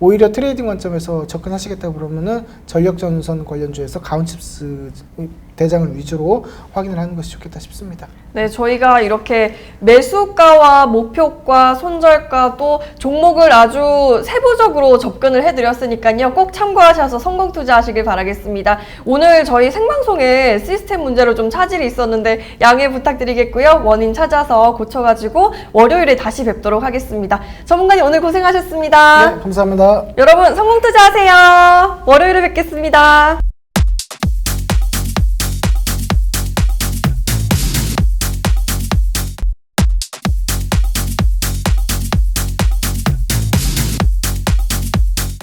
S2: 오히려 트레이딩 관점에서 접근하시겠다 그러면은 전력전선 관련주에서 가온칩스 대장을 위주로 확인을 하는 것이 좋겠다 싶습니다.
S1: 네, 저희가 이렇게 매수가와 목표가, 손절가 또 종목을 아주 세부적으로 접근을 해드렸으니까요. 꼭 참고하셔서 성공 투자하시길 바라겠습니다. 오늘 저희 생방송에 시스템 문제로 좀 차질이 있었는데 양해 부탁드리겠고요. 원인 찾아서 고쳐가지고 월요일에 다시 뵙도록 하겠습니다. 전문가님 오늘 고생하셨습니다.
S2: 네, 감사합니다.
S1: 여러분 성공 투자하세요. 월요일에 뵙겠습니다.